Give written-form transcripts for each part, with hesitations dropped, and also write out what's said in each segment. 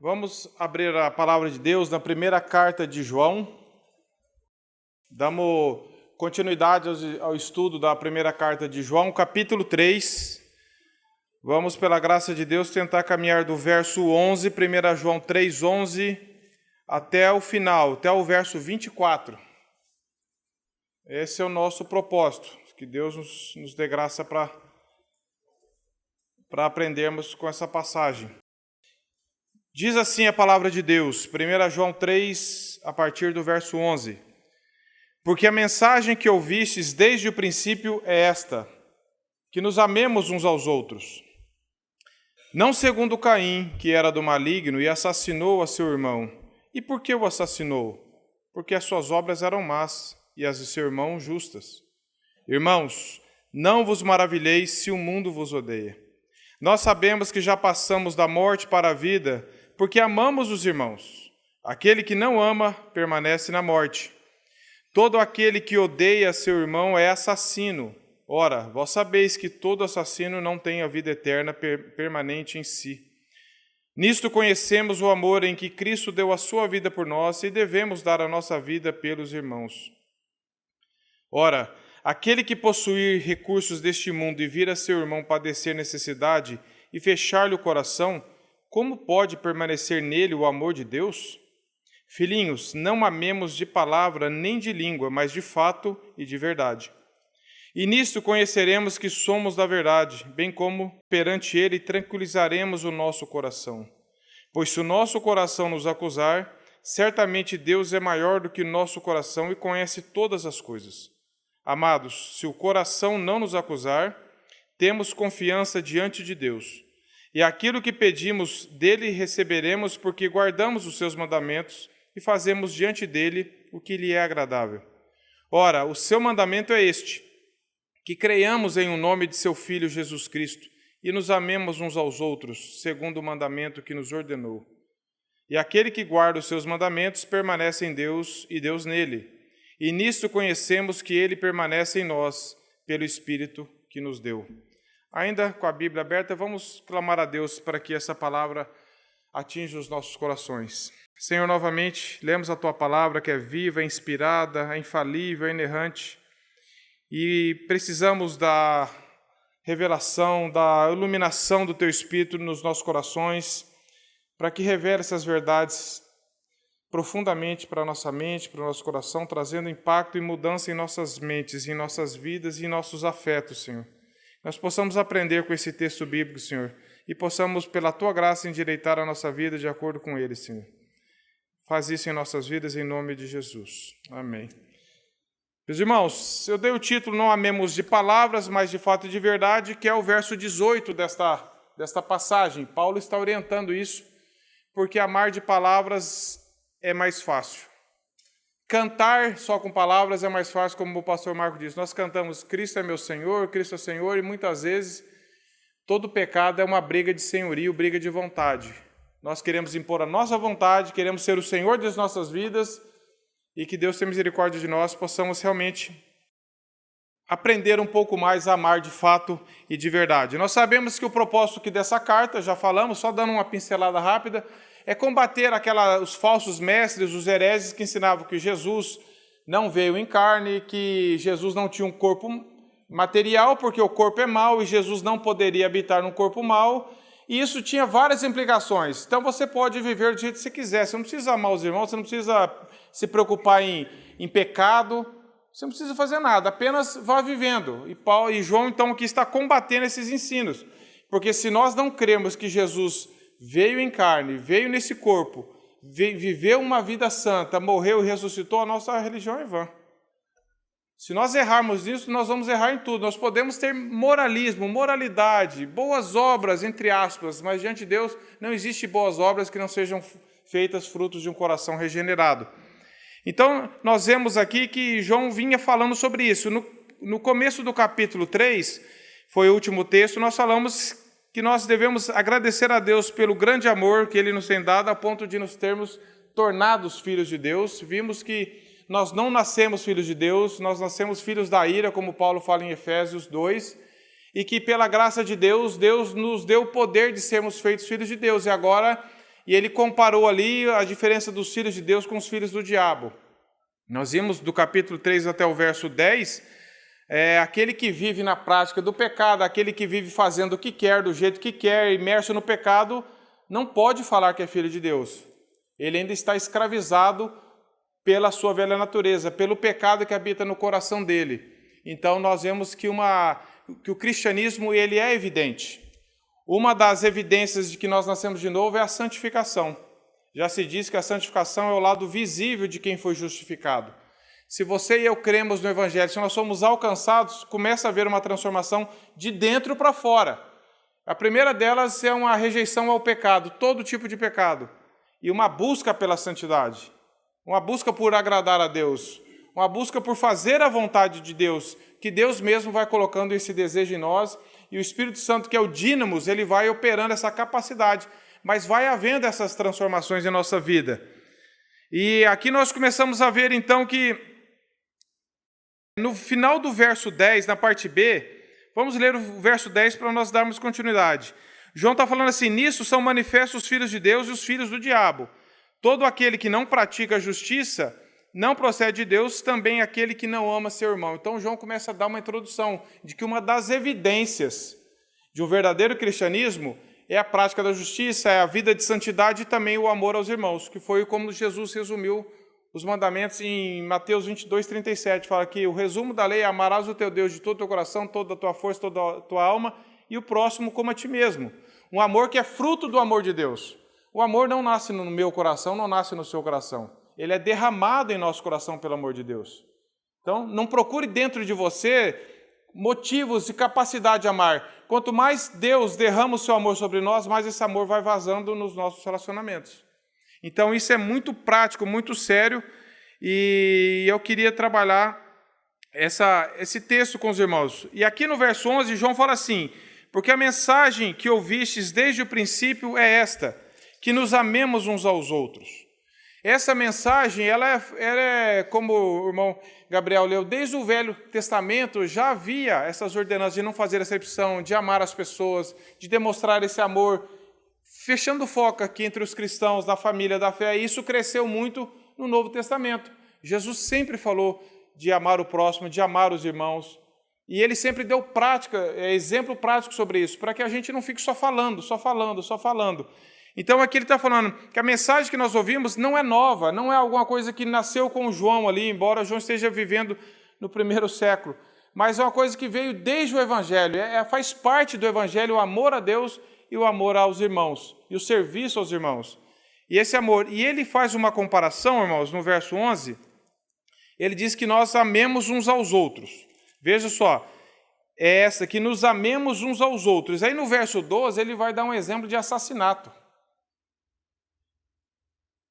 Vamos abrir a palavra de Deus na primeira carta de João. Damos continuidade ao estudo da primeira carta de João, capítulo 3. Vamos, pela graça de Deus, tentar caminhar do verso 11, 1 João 3, 11, até o final, até o verso 24. Esse é o nosso propósito, que Deus nos dê graça para aprendermos com essa passagem. Diz assim a palavra de Deus, 1 João 3, a partir do verso 11. Porque a mensagem que ouvistes desde o princípio é esta, que nos amemos uns aos outros. Não segundo Caim, que era do maligno e assassinou a seu irmão. E por que o assassinou? Porque as suas obras eram más e as de seu irmão justas. Irmãos, não vos maravilheis se o mundo vos odeia. Nós sabemos que já passamos da morte para a vida, porque amamos os irmãos. Aquele que não ama permanece na morte. Todo aquele que odeia seu irmão é assassino. Ora, vós sabeis que todo assassino não tem a vida eterna permanente em si. Nisto conhecemos o amor em que Cristo deu a sua vida por nós e devemos dar a nossa vida pelos irmãos. Ora, aquele que possuir recursos deste mundo e vir a seu irmão padecer necessidade e fechar-lhe o coração, como pode permanecer nele o amor de Deus? Filhinhos, não amemos de palavra nem de língua, mas de fato e de verdade. E nisto conheceremos que somos da verdade, bem como perante ele tranquilizaremos o nosso coração. Pois se o nosso coração nos acusar, certamente Deus é maior do que o nosso coração e conhece todas as coisas. Amados, se o coração não nos acusar, temos confiança diante de Deus. E aquilo que pedimos dele receberemos, porque guardamos os seus mandamentos e fazemos diante dele o que lhe é agradável. Ora, o seu mandamento é este, que creiamos em o nome de seu Filho Jesus Cristo e nos amemos uns aos outros, segundo o mandamento que nos ordenou. E aquele que guarda os seus mandamentos permanece em Deus e Deus nele. E nisto conhecemos que ele permanece em nós, pelo Espírito que nos deu. Ainda com a Bíblia aberta, vamos clamar a Deus para que essa palavra atinja os nossos corações. Senhor, novamente, lemos a Tua palavra que é viva, é inspirada, é infalível, é inerrante, e precisamos da revelação, da iluminação do Teu Espírito nos nossos corações, para que revele essas verdades profundamente para a nossa mente, para o nosso coração, trazendo impacto e mudança em nossas mentes, em nossas vidas e em nossos afetos, Senhor. Nós possamos aprender com esse texto bíblico, Senhor, e possamos, pela Tua graça, endireitar a nossa vida de acordo com ele, Senhor. Faz isso em nossas vidas, em nome de Jesus. Amém. Meus irmãos, eu dei o título Não Amemos de Palavras, mas de fato e de verdade, que é o verso 18 desta passagem. Paulo está orientando isso, porque amar de palavras é mais fácil. Cantar só com palavras é mais fácil, como o pastor Marco disse. Nós cantamos Cristo é meu Senhor, Cristo é Senhor, e muitas vezes todo pecado é uma briga de senhorio, briga de vontade. Nós queremos impor a nossa vontade, queremos ser o Senhor das nossas vidas, e que Deus tenha misericórdia de nós, possamos realmente aprender um pouco mais a amar de fato e de verdade. Nós sabemos que o propósito aqui dessa carta, já falamos, só dando uma pincelada rápida, é combater os falsos mestres, os hereges que ensinavam que Jesus não veio em carne, que Jesus não tinha um corpo material, porque o corpo é mau e Jesus não poderia habitar num corpo mau, e isso tinha várias implicações. Então você pode viver do jeito que você quiser, você não precisa amar os irmãos, você não precisa se preocupar em pecado, você não precisa fazer nada, apenas vá vivendo. E Paulo e João, então, aqui está combatendo esses ensinos, porque se nós não cremos que Jesus veio em carne, veio nesse corpo, viveu uma vida santa, morreu e ressuscitou, a nossa religião é vã. Se nós errarmos nisso, nós vamos errar em tudo. Nós podemos ter moralismo, moralidade, boas obras, entre aspas, mas diante de Deus não existe boas obras que não sejam feitas frutos de um coração regenerado. Então, nós vemos aqui que João vinha falando sobre isso. No começo do capítulo 3, foi o último texto, nós falamos que nós devemos agradecer a Deus pelo grande amor que Ele nos tem dado, a ponto de nos termos tornados filhos de Deus. Vimos que nós não nascemos filhos de Deus, nós nascemos filhos da ira, como Paulo fala em Efésios 2, e que pela graça de Deus, Deus nos deu o poder de sermos feitos filhos de Deus. E agora e ele comparou ali a diferença dos filhos de Deus com os filhos do diabo. Nós vimos do capítulo 3 até o verso 10, aquele que vive na prática do pecado, aquele que vive fazendo o que quer, do jeito que quer, imerso no pecado, não pode falar que é filho de Deus. Ele ainda está escravizado pela sua velha natureza, pelo pecado que habita no coração dele. Então nós vemos que o cristianismo ele é evidente. Uma das evidências de que nós nascemos de novo é a santificação. Já se diz que a santificação é o lado visível de quem foi justificado. Se você e eu cremos no Evangelho, se nós somos alcançados, começa a haver uma transformação de dentro para fora. A primeira delas é uma rejeição ao pecado, todo tipo de pecado, e uma busca pela santidade, uma busca por agradar a Deus, uma busca por fazer a vontade de Deus, que Deus mesmo vai colocando esse desejo em nós, e o Espírito Santo, que é o dínamos, ele vai operando essa capacidade, mas vai havendo essas transformações em nossa vida. E aqui nós começamos a ver então que no final do verso 10, na parte B, vamos ler o verso 10 para nós darmos continuidade. João está falando assim: nisso são manifestos os filhos de Deus e os filhos do diabo. Todo aquele que não pratica a justiça não procede de Deus, também aquele que não ama seu irmão. Então João começa a dar uma introdução de que uma das evidências de um verdadeiro cristianismo é a prática da justiça, é a vida de santidade e também o amor aos irmãos, que foi como Jesus resumiu os mandamentos em Mateus 22, 37. Fala que o resumo da lei é: amarás o teu Deus de todo o teu coração, toda a tua força, toda a tua alma, e o próximo como a ti mesmo. Um amor que é fruto do amor de Deus. O amor não nasce no meu coração, não nasce no seu coração. Ele é derramado em nosso coração pelo amor de Deus. Então, não procure dentro de você motivos e capacidade de amar. Quanto mais Deus derrama o seu amor sobre nós, mais esse amor vai vazando nos nossos relacionamentos. Então, isso é muito prático, muito sério, e eu queria trabalhar esse texto com os irmãos. E aqui no verso 11, João fala assim: porque a mensagem que ouvistes desde o princípio é esta, que nos amemos uns aos outros. Essa mensagem, ela é, como o irmão Gabriel leu, desde o Velho Testamento já havia essas ordenanças de não fazer acepção, de amar as pessoas, de demonstrar esse amor, fechando o foco aqui entre os cristãos, da família, da fé. E isso cresceu muito no Novo Testamento. Jesus sempre falou de amar o próximo, de amar os irmãos, e ele sempre deu exemplo prático sobre isso, para que a gente não fique só falando. Então aqui ele está falando que a mensagem que nós ouvimos não é nova, não é alguma coisa que nasceu com João ali, embora João esteja vivendo no primeiro século, mas é uma coisa que veio desde o Evangelho, faz parte do Evangelho o amor a Deus e o amor aos irmãos, e o serviço aos irmãos. E esse amor, e ele faz uma comparação, irmãos, no verso 11, ele diz que nós amemos uns aos outros. Veja só, é essa, que nos amemos uns aos outros. Aí no verso 12 ele vai dar um exemplo de assassinato.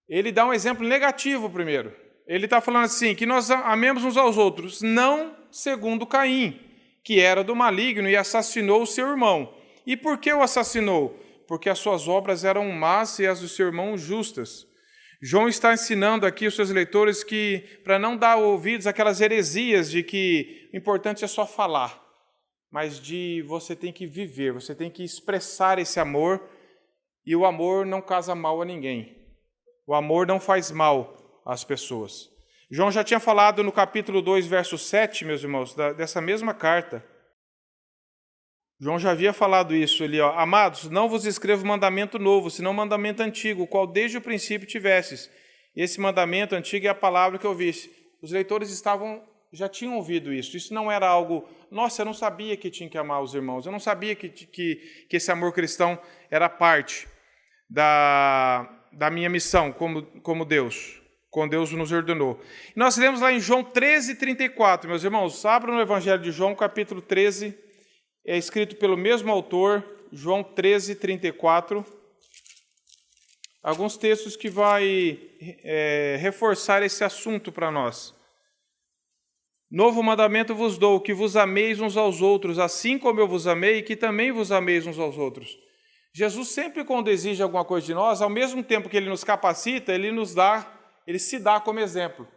Ele dá um exemplo negativo primeiro. Ele está falando assim, que nós amemos uns aos outros, não segundo Caim, que era do maligno e assassinou o seu irmão. E por que o assassinou? Porque as suas obras eram más e as do seu irmão justas. João está ensinando aqui os seus leitores que, para não dar ouvidos àquelas heresias de que o importante é só falar, mas de você tem que viver, você tem que expressar esse amor, e o amor não causa mal a ninguém. O amor não faz mal às pessoas. João já tinha falado no capítulo 2, verso 7, meus irmãos, dessa mesma carta. João já havia falado isso ali, ó: amados, não vos escrevo mandamento novo, senão mandamento antigo, o qual desde o princípio tivestes. Esse mandamento antigo é a palavra que ouviste. Os leitores já tinham ouvido isso. Isso não era algo, nossa, eu não sabia que tinha que amar os irmãos, eu não sabia que esse amor cristão era parte da minha missão como Deus, com Deus nos ordenou. E nós lemos lá em João 13, 34, meus irmãos, abram no Evangelho de João, capítulo 13, é escrito pelo mesmo autor, João 13, 34. Alguns textos que vai reforçar esse assunto para nós. Novo mandamento vos dou, que vos ameis uns aos outros, assim como eu vos amei, e que também vos ameis uns aos outros. Jesus sempre, quando exige alguma coisa de nós, ao mesmo tempo que ele nos capacita, ele se dá como exemplo.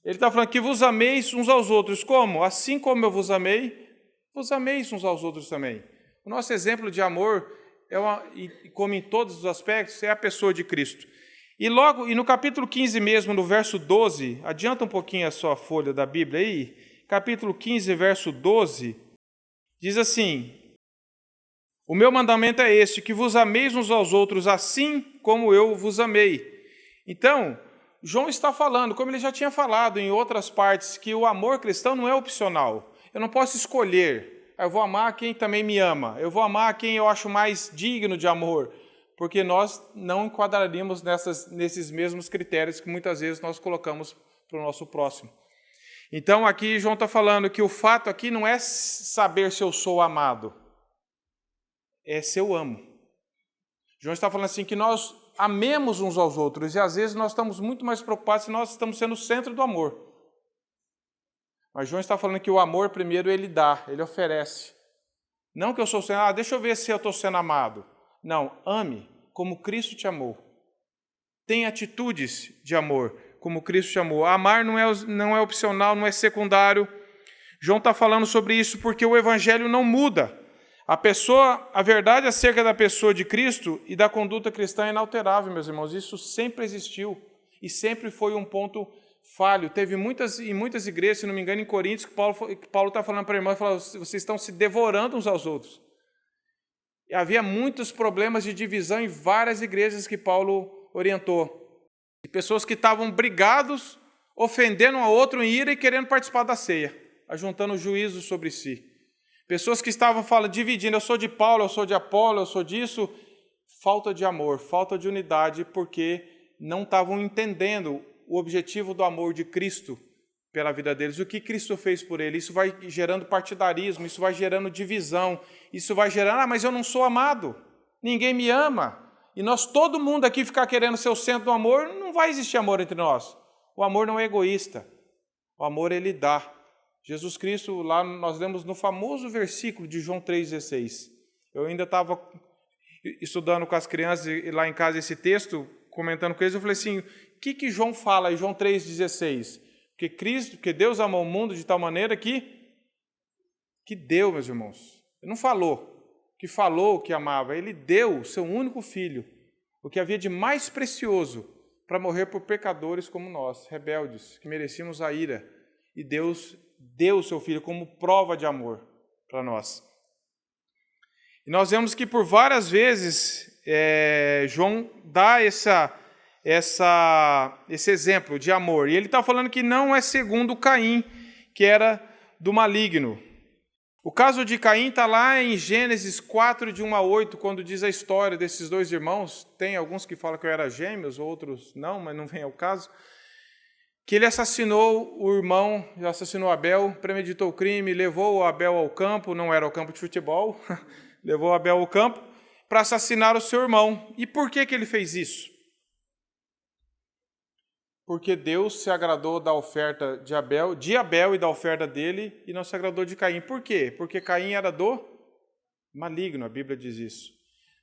Ele está falando que vos ameis uns aos outros. Como? Assim como eu vos ameis uns aos outros também. O nosso exemplo de amor e como em todos os aspectos, é a pessoa de Cristo. E no capítulo 15 mesmo, no verso 12, adianta um pouquinho a sua folha da Bíblia aí, capítulo 15, verso 12, diz assim: o meu mandamento é este, que vos ameis uns aos outros assim como eu vos amei. Então, João está falando, como ele já tinha falado em outras partes, que o amor cristão não é opcional. Eu não posso escolher, eu vou amar quem também me ama, eu vou amar quem eu acho mais digno de amor, porque nós não enquadraríamos nesses mesmos critérios que muitas vezes nós colocamos para o nosso próximo. Então, aqui João está falando que o fato aqui não é saber se eu sou amado, é se eu amo. João está falando assim que nós amemos uns aos outros, e às vezes nós estamos muito mais preocupados se nós estamos sendo o centro do amor. Mas João está falando que o amor, primeiro, ele dá, ele oferece. Não que eu sou sendo, deixa eu ver se eu estou sendo amado. Não, ame como Cristo te amou. Tenha atitudes de amor, como Cristo te amou. Amar não é opcional, não é secundário. João está falando sobre isso porque o Evangelho não muda. A verdade acerca da pessoa de Cristo e da conduta cristã é inalterável, meus irmãos. Isso sempre existiu e sempre foi um ponto falho. Teve em muitas igrejas, se não me engano, em Coríntios, que Paulo está falando para a irmã, vocês estão se devorando uns aos outros. E havia muitos problemas de divisão em várias igrejas que Paulo orientou. E pessoas que estavam brigados, ofendendo um ao outro em ira e querendo participar da ceia, ajuntando juízo sobre si. Pessoas que estavam dividindo, eu sou de Paulo, eu sou de Apolo, eu sou disso. Falta de amor, falta de unidade, porque não estavam entendendo o objetivo do amor de Cristo pela vida deles. O que Cristo fez por ele? Isso vai gerando partidarismo, isso vai gerando divisão, isso vai gerando, mas eu não sou amado, ninguém me ama. E todo mundo aqui ficar querendo ser o centro do amor, não vai existir amor entre nós. O amor não é egoísta, o amor ele dá. Jesus Cristo, lá nós lemos no famoso versículo de João 3,16. Eu ainda estava estudando com as crianças lá em casa esse texto, comentando com eles, eu falei assim, o que João fala em João 3,16? Porque Deus amou o mundo de tal maneira que deu, meus irmãos. Ele não falou que amava, ele deu o seu único filho, o que havia de mais precioso, para morrer por pecadores como nós, rebeldes, que merecíamos a ira. E Deus deu o seu Filho como prova de amor para nós. E nós vemos que por várias vezes João dá esse exemplo de amor. E ele está falando que não é segundo Caim, que era do maligno. O caso de Caim está lá em Gênesis 4, de 1 a 8, quando diz a história desses dois irmãos. Tem alguns que falam que eu era gêmeos, outros não, mas não vem ao caso. Que ele assassinou o irmão, assassinou Abel, premeditou o crime, levou Abel ao campo, não era ao campo de futebol, levou Abel ao campo para assassinar o seu irmão. E por que ele fez isso? Porque Deus se agradou da oferta de Abel e da oferta dele, e não se agradou de Caim. Por quê? Porque Caim era do maligno, a Bíblia diz isso.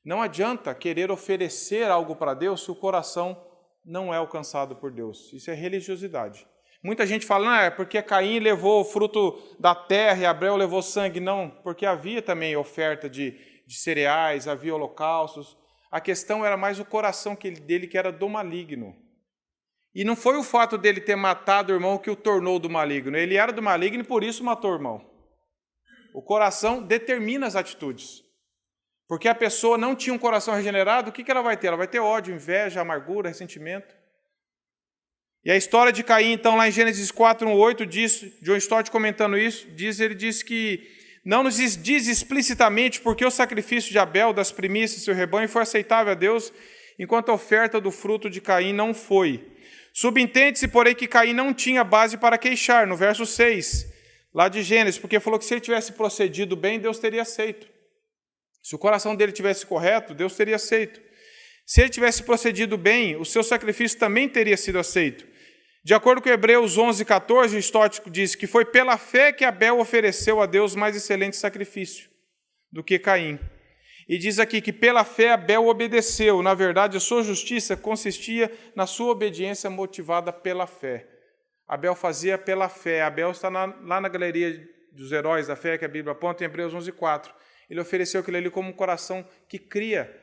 Não adianta querer oferecer algo para Deus se o coração não é alcançado por Deus. Isso é religiosidade. Muita gente fala, é porque Caim levou o fruto da terra e Abel levou sangue. Não, porque havia também oferta de cereais, havia holocaustos. A questão era mais o coração dele, que era do maligno. E não foi o fato dele ter matado o irmão que o tornou do maligno. Ele era do maligno e por isso matou o irmão. O coração determina as atitudes. Porque a pessoa não tinha um coração regenerado, o que ela vai ter? Ela vai ter ódio, inveja, amargura, ressentimento. E a história de Caim, então, lá em Gênesis 4, 1, 8, John Stott comentando isso, ele diz que não nos diz explicitamente porque o sacrifício de Abel, das primícias do seu rebanho, foi aceitável a Deus, enquanto a oferta do fruto de Caim não foi. Subentende-se, porém, que Caim não tinha base para queixar, no verso 6, lá de Gênesis, porque falou que se ele tivesse procedido bem, Deus teria aceito. Se o coração dele tivesse correto, Deus teria aceito. Se ele tivesse procedido bem, o seu sacrifício também teria sido aceito. De acordo com Hebreus 11, 14, o Stott diz que foi pela fé que Abel ofereceu a Deus mais excelente sacrifício do que Caim. E diz aqui que pela fé Abel obedeceu. Na verdade, a sua justiça consistia na sua obediência motivada pela fé. Abel fazia pela fé. Abel está lá na galeria dos heróis da fé, que a Bíblia aponta em Hebreus 11, 4. Ele ofereceu aquilo ali como um coração que cria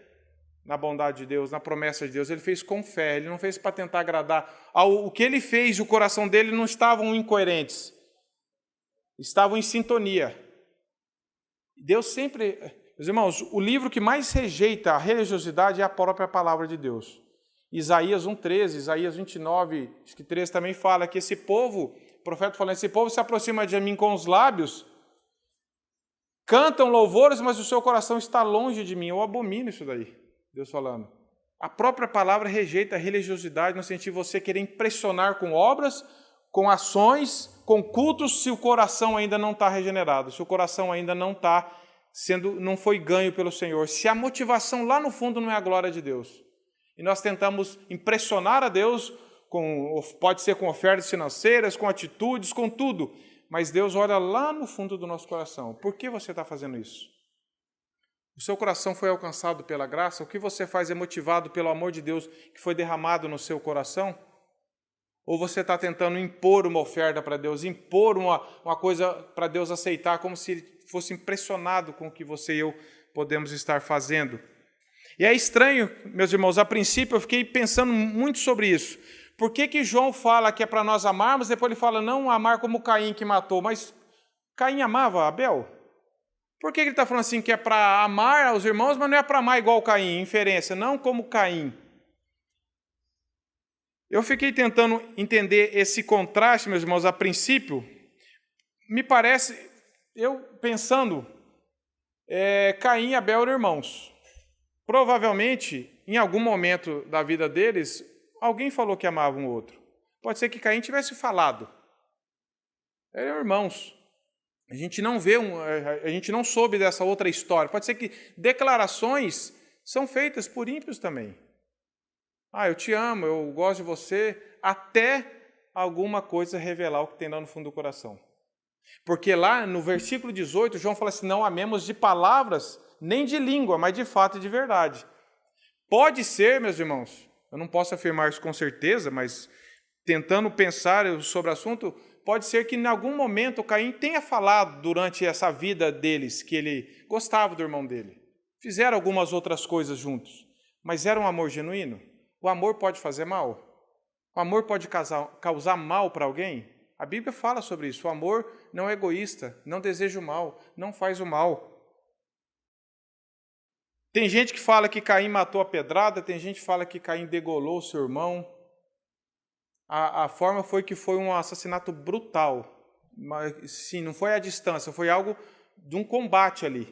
na bondade de Deus, na promessa de Deus. Ele fez com fé, ele não fez para tentar agradar. O que ele fez, o coração dele não estavam incoerentes, estavam em sintonia. Deus sempre... Meus irmãos, o livro que mais rejeita a religiosidade é a própria palavra de Deus. Isaías 1,13, Isaías 29, acho que 13 também fala que esse povo, o profeta falando, esse povo se aproxima de mim com os lábios, cantam louvores, mas o seu coração está longe de mim. Eu abomino isso daí, Deus falando. A própria palavra rejeita a religiosidade no sentido de você querer impressionar com obras, com ações, com cultos, se o coração ainda não está regenerado, se o coração ainda não está não foi ganho pelo Senhor, se a motivação lá no fundo não é a glória de Deus. E nós tentamos impressionar a Deus, pode ser com ofertas financeiras, com atitudes, com tudo, mas Deus olha lá no fundo do nosso coração. Por que você está fazendo isso? O seu coração foi alcançado pela graça? O que você faz é motivado pelo amor de Deus que foi derramado no seu coração? Ou você está tentando impor uma oferta para Deus, impor uma coisa para Deus aceitar, como se Ele fosse impressionado com o que você e eu podemos estar fazendo? E é estranho, meus irmãos, a princípio eu fiquei pensando muito sobre isso. Por que João fala que é para nós amarmos, depois ele fala não amar como Caim que matou, mas Caim amava Abel? Por que ele está falando assim que é para amar aos irmãos, mas não é para amar igual Caim, inferência, não como Caim? Eu fiquei tentando entender esse contraste, meus irmãos, a princípio. Me parece, eu pensando, Caim e Abel eram irmãos. Provavelmente, em algum momento da vida deles, alguém falou que amava um outro. Pode ser que Caim tivesse falado. Eram irmãos. A gente não vê, a gente não soube dessa outra história. Pode ser que declarações são feitas por ímpios também. Eu te amo, eu gosto de você, até alguma coisa revelar o que tem lá no fundo do coração. Porque lá no versículo 18, João fala assim, não amemos de palavras, nem de língua, mas de fato e de verdade. Pode ser, meus irmãos, eu não posso afirmar isso com certeza, mas tentando pensar sobre o assunto, pode ser que em algum momento Caim tenha falado durante essa vida deles, que ele gostava do irmão dele. Fizeram algumas outras coisas juntos, mas era um amor genuíno? O amor pode fazer mal? O amor pode causar mal para alguém? A Bíblia fala sobre isso. O amor não é egoísta, não deseja o mal, não faz o mal. Tem gente que fala que Caim matou a pedrada, tem gente que fala que Caim degolou o seu irmão. A forma foi que foi um assassinato brutal. Mas, sim, não foi à distância, foi algo de um combate ali.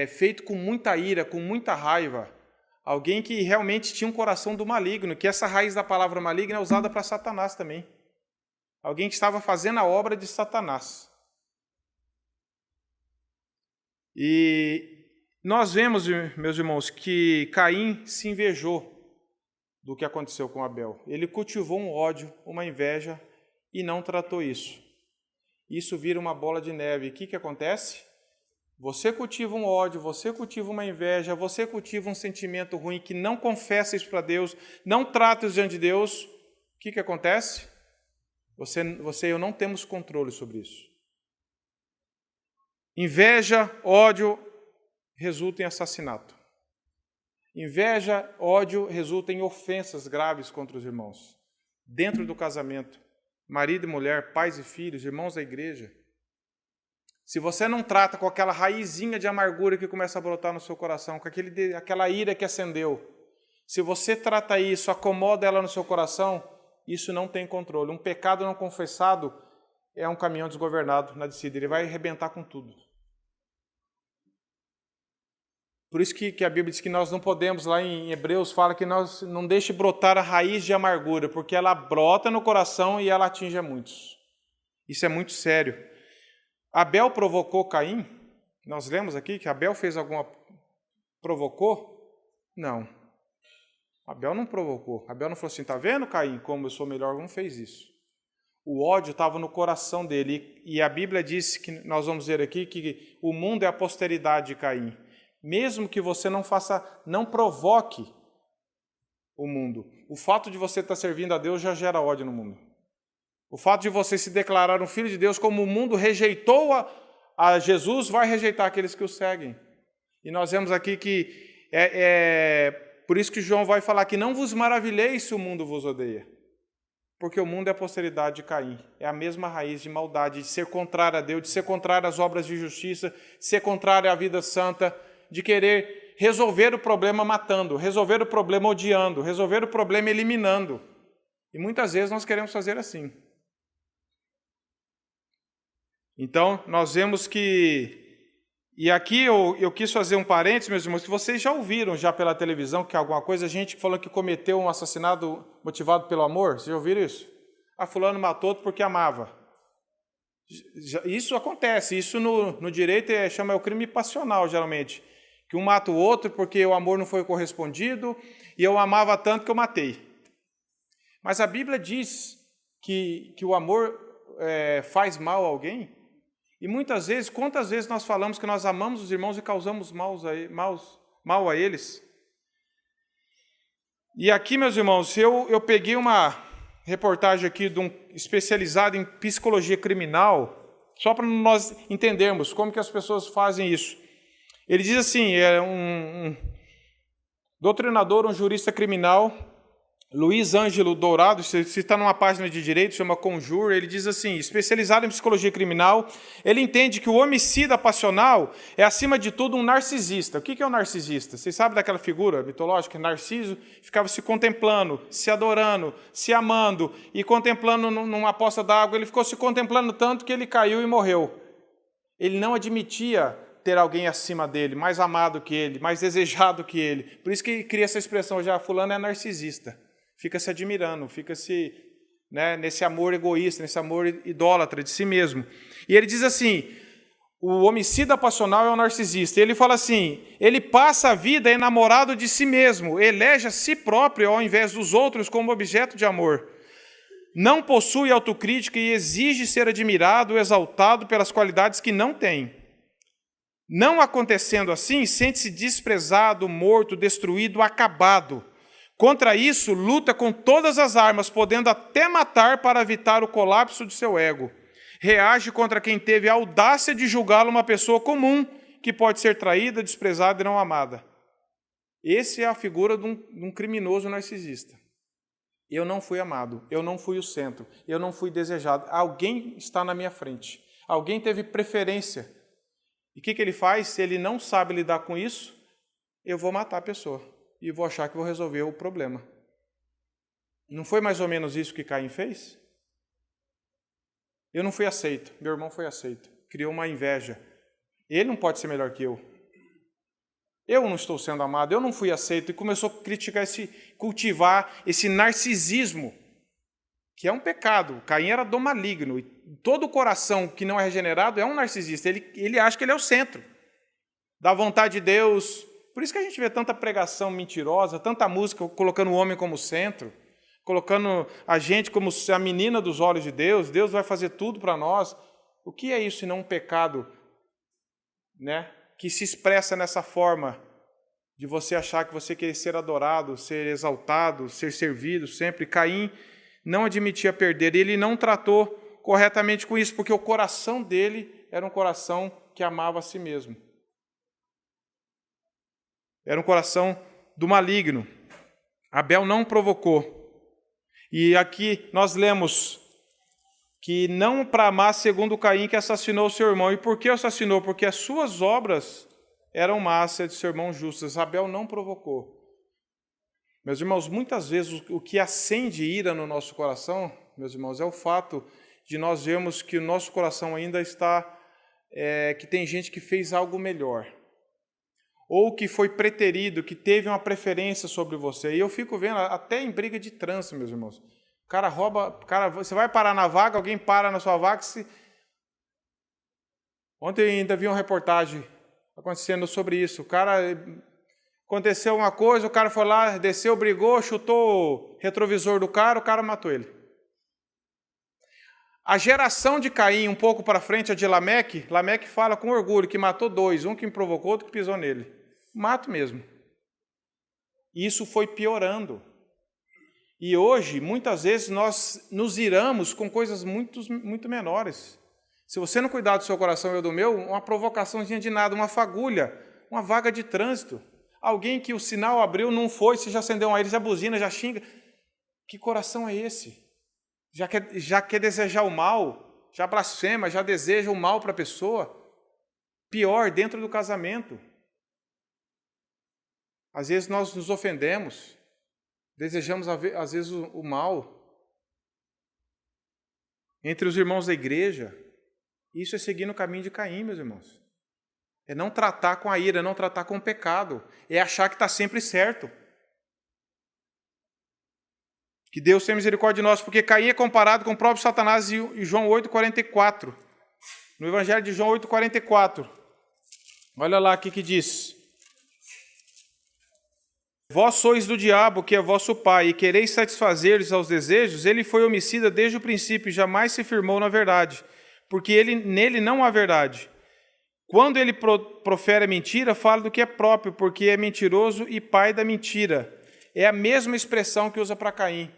Feito com muita ira, com muita raiva. Alguém que realmente tinha um coração do maligno, que essa raiz da palavra maligna é usada para Satanás também. Alguém que estava fazendo a obra de Satanás. E nós vemos, meus irmãos, que Caim se invejou do que aconteceu com Abel. Ele cultivou um ódio, uma inveja e não tratou isso. Isso vira uma bola de neve. E o que acontece? Você cultiva um ódio, você cultiva uma inveja, você cultiva um sentimento ruim que não confessa isso para Deus, não trata isso diante de Deus. O que acontece? Você e eu não temos controle sobre isso. Inveja, ódio, resulta em assassinato. Inveja, ódio, resulta em ofensas graves contra os irmãos. Dentro do casamento, marido e mulher, pais e filhos, irmãos da igreja. Se você não trata com aquela raizinha de amargura que começa a brotar no seu coração, com aquela ira que acendeu, se você trata isso, acomoda ela no seu coração, isso não tem controle. Um pecado não confessado é um caminhão desgovernado na descida, ele vai arrebentar com tudo. Por isso que a Bíblia diz que nós não podemos, lá em Hebreus, fala que nós não deixe brotar a raiz de amargura, porque ela brota no coração e ela atinge a muitos. Isso é muito sério. Abel provocou Caim? Nós lemos aqui que Abel fez alguma... Provocou? Não. Abel não provocou. Abel não falou assim, tá vendo, Caim, como eu sou melhor? Não fez isso. O ódio estava no coração dele. E a Bíblia diz, que nós vamos ver aqui, que o mundo é a posteridade de Caim. Mesmo que você não provoque o mundo. O fato de você estar servindo a Deus já gera ódio no mundo. O fato de você se declarar um filho de Deus, como o mundo rejeitou a Jesus, vai rejeitar aqueles que o seguem. E nós vemos aqui que por isso que João vai falar que não vos maravilheis se o mundo vos odeia. Porque o mundo é a posteridade de Caim. É a mesma raiz de maldade, de ser contrário a Deus, de ser contrário às obras de justiça, de ser contrário à vida santa, de querer resolver o problema matando, resolver o problema odiando, resolver o problema eliminando. E muitas vezes nós queremos fazer assim. Então, nós vemos que... E aqui eu quis fazer um parênteses, meus irmãos, que vocês já ouviram já pela televisão que alguma coisa, a gente falou que cometeu um assassinato motivado pelo amor. Vocês já ouviram isso? Fulano matou outro porque amava. Isso acontece, isso no direito chama o crime passional, geralmente. Que um mata o outro porque o amor não foi correspondido e eu amava tanto que eu matei. Mas a Bíblia diz que o amor faz mal a alguém? E muitas vezes, quantas vezes nós falamos que nós amamos os irmãos e causamos mal a eles? E aqui, meus irmãos, eu peguei uma reportagem aqui de um especializado em psicologia criminal, só para nós entendermos como que as pessoas fazem isso. Ele diz assim, é um doutrinador, um jurista criminal, Luiz Ângelo Dourado, se está numa página de direito, chama Conjure, ele diz assim, especializado em psicologia criminal, ele entende que o homicida passional é, acima de tudo, um narcisista. O que é um narcisista? Vocês sabem daquela figura mitológica? Narciso ficava se contemplando, se adorando, se amando e contemplando numa poça d'água. Ele ficou se contemplando tanto que ele caiu e morreu. Ele não admitia ter alguém acima dele, mais amado que ele, mais desejado que ele. Por isso que ele cria essa expressão, já fulano é narcisista. Fica se admirando, fica nesse amor egoísta, nesse amor idólatra de si mesmo. E ele diz assim, o homicida passional é o narcisista. Ele fala assim, ele passa a vida enamorado de si mesmo, elege a si próprio ao invés dos outros como objeto de amor. Não possui autocrítica e exige ser admirado, exaltado pelas qualidades que não tem. Não acontecendo assim, sente-se desprezado, morto, destruído, acabado. Contra isso, luta com todas as armas, podendo até matar para evitar o colapso de seu ego. Reage contra quem teve a audácia de julgá-lo uma pessoa comum, que pode ser traída, desprezada e não amada. Essa é a figura de um criminoso narcisista. Eu não fui amado, eu não fui o centro, eu não fui desejado. Alguém está na minha frente, alguém teve preferência. E o que ele faz? Se ele não sabe lidar com isso, eu vou matar a pessoa. E vou achar que vou resolver o problema. Não foi mais ou menos isso que Caim fez? Eu não fui aceito, meu irmão foi aceito. Criou uma inveja. Ele não pode ser melhor que eu. Eu não estou sendo amado, eu não fui aceito. E começou a criticar, cultivar esse narcisismo, que é um pecado. Caim era do maligno. E todo coração que não é regenerado é um narcisista. Ele acha que ele é o centro da vontade de Deus. Por isso que a gente vê tanta pregação mentirosa, tanta música colocando o homem como centro, colocando a gente como a menina dos olhos de Deus. Deus vai fazer tudo para nós. O que é isso senão um pecado, que se expressa nessa forma de você achar que você quer ser adorado, ser exaltado, ser servido sempre? Caim não admitia perder, ele não tratou corretamente com isso, porque o coração dele era um coração que amava a si mesmo. Era um coração do maligno. Abel não provocou. E aqui nós lemos que não para amar segundo Caim que assassinou o seu irmão. E por que assassinou? Porque as suas obras eram más, de seu irmão justas. Abel não provocou. Meus irmãos, muitas vezes o que acende ira no nosso coração, meus irmãos, é o fato de nós vermos que o nosso coração ainda está, que tem gente que fez algo melhor. Ou que foi preterido, que teve uma preferência sobre você. E eu fico vendo, até em briga de trânsito, meus irmãos. O cara rouba, você vai parar na vaga, alguém para na sua vaga. Ontem ainda vi uma reportagem acontecendo sobre isso. Aconteceu uma coisa, o cara foi lá, desceu, brigou, chutou o retrovisor do cara, o cara matou ele. A geração de Caim, um pouco para frente, a de Lameque fala com orgulho que matou dois, um que me provocou, outro que pisou nele. Mato mesmo. Isso foi piorando. E hoje, muitas vezes, nós nos iramos com coisas muito menores. Se você não cuidar do seu coração e eu do meu, uma provocaçãozinha de nada, uma fagulha, uma vaga de trânsito. Alguém que o sinal abriu, não foi, você já acendeu um aire, já buzina, já xinga. Que coração é esse? Já quer desejar o mal, já blasfema, já deseja o mal para a pessoa. Pior, dentro do casamento. Às vezes nós nos ofendemos, desejamos às vezes o mal. Entre os irmãos da igreja, isso é seguir no caminho de Caim, meus irmãos. É não tratar com a ira, é não tratar com o pecado. É achar que está sempre certo. Que Deus tenha misericórdia de nós, porque Caim é comparado com o próprio Satanás em João 8,44. No Evangelho de João 8,44. Olha lá o que diz. Vós sois do diabo, que é vosso pai, e quereis satisfazer-lhes aos desejos, ele foi homicida desde o princípio e jamais se firmou na verdade, porque nele não há verdade. Quando ele profere a mentira, fala do que é próprio, porque é mentiroso e pai da mentira. É a mesma expressão que usa para Caim.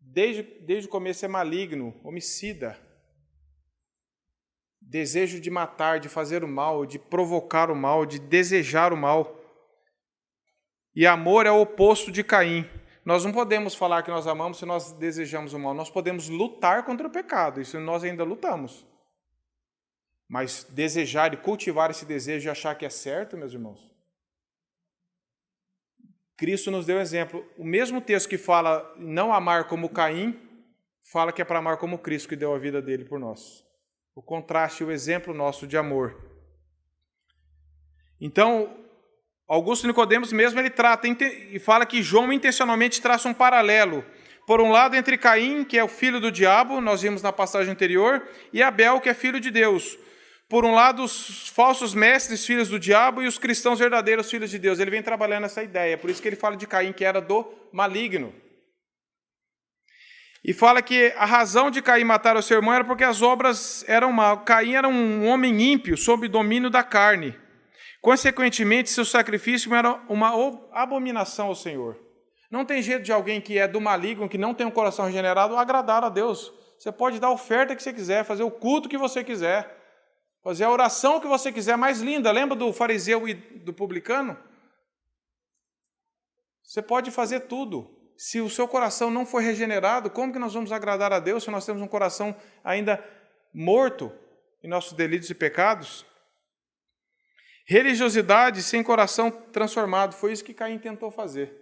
Desde o começo é maligno, homicida. Desejo de matar, de fazer o mal, de provocar o mal, de desejar o mal. E amor é o oposto de Caim. Nós não podemos falar que nós amamos se nós desejamos o mal. Nós podemos lutar contra o pecado, isso nós ainda lutamos. Mas desejar e cultivar esse desejo e achar que é certo, meus irmãos. Cristo nos deu exemplo. O mesmo texto que fala não amar como Caim, fala que é para amar como Cristo, que deu a vida dele por nós. O contraste, o exemplo nosso de amor. Então, Augusto Nicodemos mesmo, ele trata e fala que João intencionalmente traça um paralelo. Por um lado, entre Caim, que é o filho do diabo, nós vimos na passagem anterior, e Abel, que é filho de Deus. Por um lado, os falsos mestres, filhos do diabo, e os cristãos verdadeiros, filhos de Deus. Ele vem trabalhando essa ideia, por isso que ele fala de Caim, que era do maligno. E fala que a razão de Caim matar o seu irmão era porque as obras eram mal. Caim era um homem ímpio, sob domínio da carne. Consequentemente, seu sacrifício era uma abominação ao Senhor. Não tem jeito de alguém que é do maligno, que não tem um coração regenerado, agradar a Deus. Você pode dar a oferta que você quiser, fazer o culto que você quiser, fazer a oração que você quiser, mais linda. Lembra do fariseu e do publicano? Você pode fazer tudo. Se o seu coração não for regenerado, como que nós vamos agradar a Deus se nós temos um coração ainda morto em nossos delitos e pecados? Religiosidade sem coração transformado. Foi isso que Caim tentou fazer.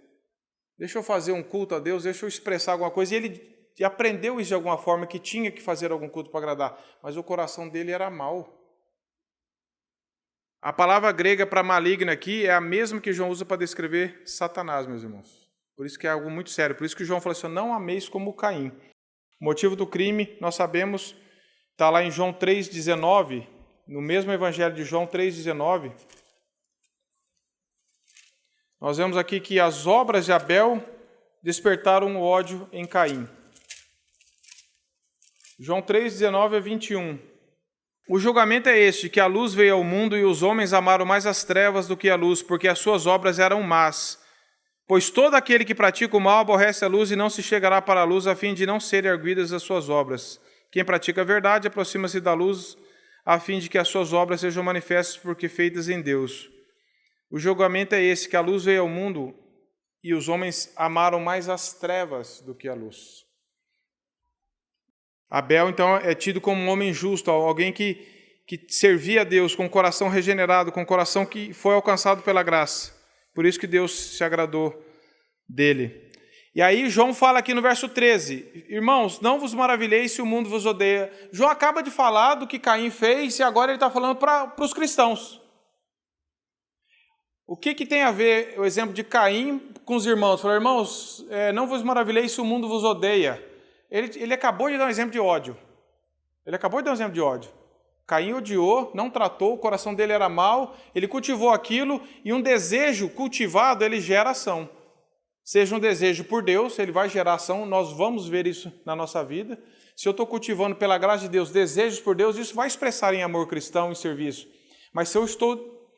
Deixa eu fazer um culto a Deus, deixa eu expressar alguma coisa. E ele aprendeu isso de alguma forma, que tinha que fazer algum culto para agradar. Mas o coração dele era mau. A palavra grega para maligno aqui é a mesma que João usa para descrever Satanás, meus irmãos. Por isso que é algo muito sério. Por isso que João falou assim, não ameis como Caim. O motivo do crime, nós sabemos, está lá em João 3,19, no mesmo evangelho de João 3,19. Nós vemos aqui que as obras de Abel despertaram o ódio em Caim. João 3,19 a 21. O julgamento é este, que a luz veio ao mundo e os homens amaram mais as trevas do que a luz, porque as suas obras eram más. Pois todo aquele que pratica o mal aborrece a luz e não se chegará para a luz, a fim de não serem arguidas as suas obras. Quem pratica a verdade aproxima-se da luz, a fim de que as suas obras sejam manifestas porque feitas em Deus. O julgamento é esse, que a luz veio ao mundo e os homens amaram mais as trevas do que a luz. Abel, então, é tido como um homem justo, alguém que servia a Deus com o coração regenerado, com o coração que foi alcançado pela graça. Por isso que Deus se agradou dele. E aí João fala aqui no verso 13, irmãos, não vos maravilheis se o mundo vos odeia. João acaba de falar do que Caim fez e agora ele está falando para os cristãos. O que tem a ver o exemplo de Caim com os irmãos? Falou, irmãos, não vos maravilheis se o mundo vos odeia. Ele acabou de dar um exemplo de ódio. Caim odiou, não tratou, o coração dele era mau, ele cultivou aquilo, e um desejo cultivado, ele gera ação. Seja um desejo por Deus, ele vai gerar ação, nós vamos ver isso na nossa vida. Se eu estou cultivando pela graça de Deus, desejos por Deus, isso vai expressar em amor cristão, em serviço. Mas se eu estou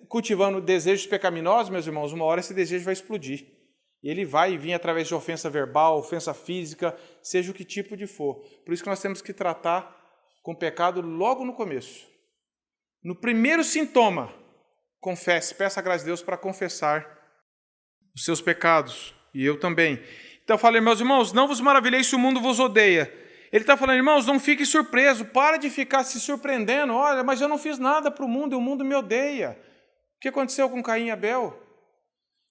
cultivando desejos pecaminosos, meus irmãos, uma hora esse desejo vai explodir. E ele vai vir através de ofensa verbal, ofensa física, seja o que tipo de for. Por isso que nós temos que tratar com o pecado logo no começo. No primeiro sintoma, confesse, peça a graça de Deus para confessar os seus pecados, e eu também. Então eu falei, meus irmãos, não vos maravilheis se o mundo vos odeia. Ele está falando, irmãos, não fiquem surpresos, para de ficar se surpreendendo, olha, mas eu não fiz nada para o mundo e o mundo me odeia. O que aconteceu com Caim e Abel?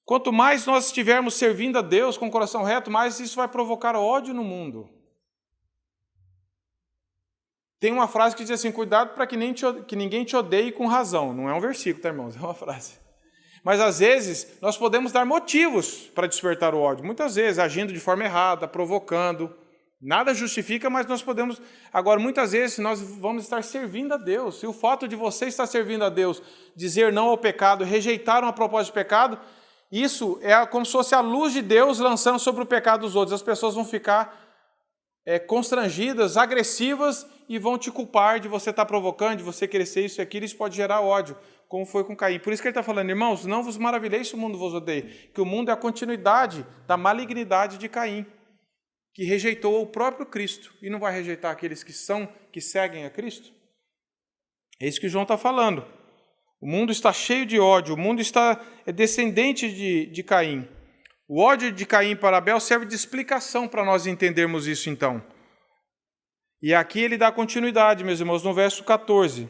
Quanto mais nós estivermos servindo a Deus com o coração reto, mais isso vai provocar ódio no mundo. Tem uma frase que diz assim, cuidado para que ninguém te odeie com razão. Não é um versículo, tá, irmãos? É uma frase. Mas, às vezes, nós podemos dar motivos para despertar o ódio. Muitas vezes, agindo de forma errada, provocando. Nada justifica, mas nós podemos... Agora, muitas vezes, nós vamos estar servindo a Deus. E o fato de você estar servindo a Deus, dizer não ao pecado, rejeitar uma proposta de pecado, isso é como se fosse a luz de Deus lançando sobre o pecado dos outros. As pessoas vão ficar constrangidas, agressivas e vão te culpar de você estar provocando, de você querer ser isso e aquilo. Isso pode gerar ódio, como foi com Caim. Por isso que ele está falando, irmãos, não vos maravilheis se o mundo vos odeia, que o mundo é a continuidade da malignidade de Caim, que rejeitou o próprio Cristo e não vai rejeitar aqueles que seguem a Cristo. É isso que João está falando. O mundo está cheio de ódio, o mundo é descendente de Caim. O ódio de Caim para Abel serve de explicação para nós entendermos isso então. E aqui ele dá continuidade, meus irmãos, no verso 14.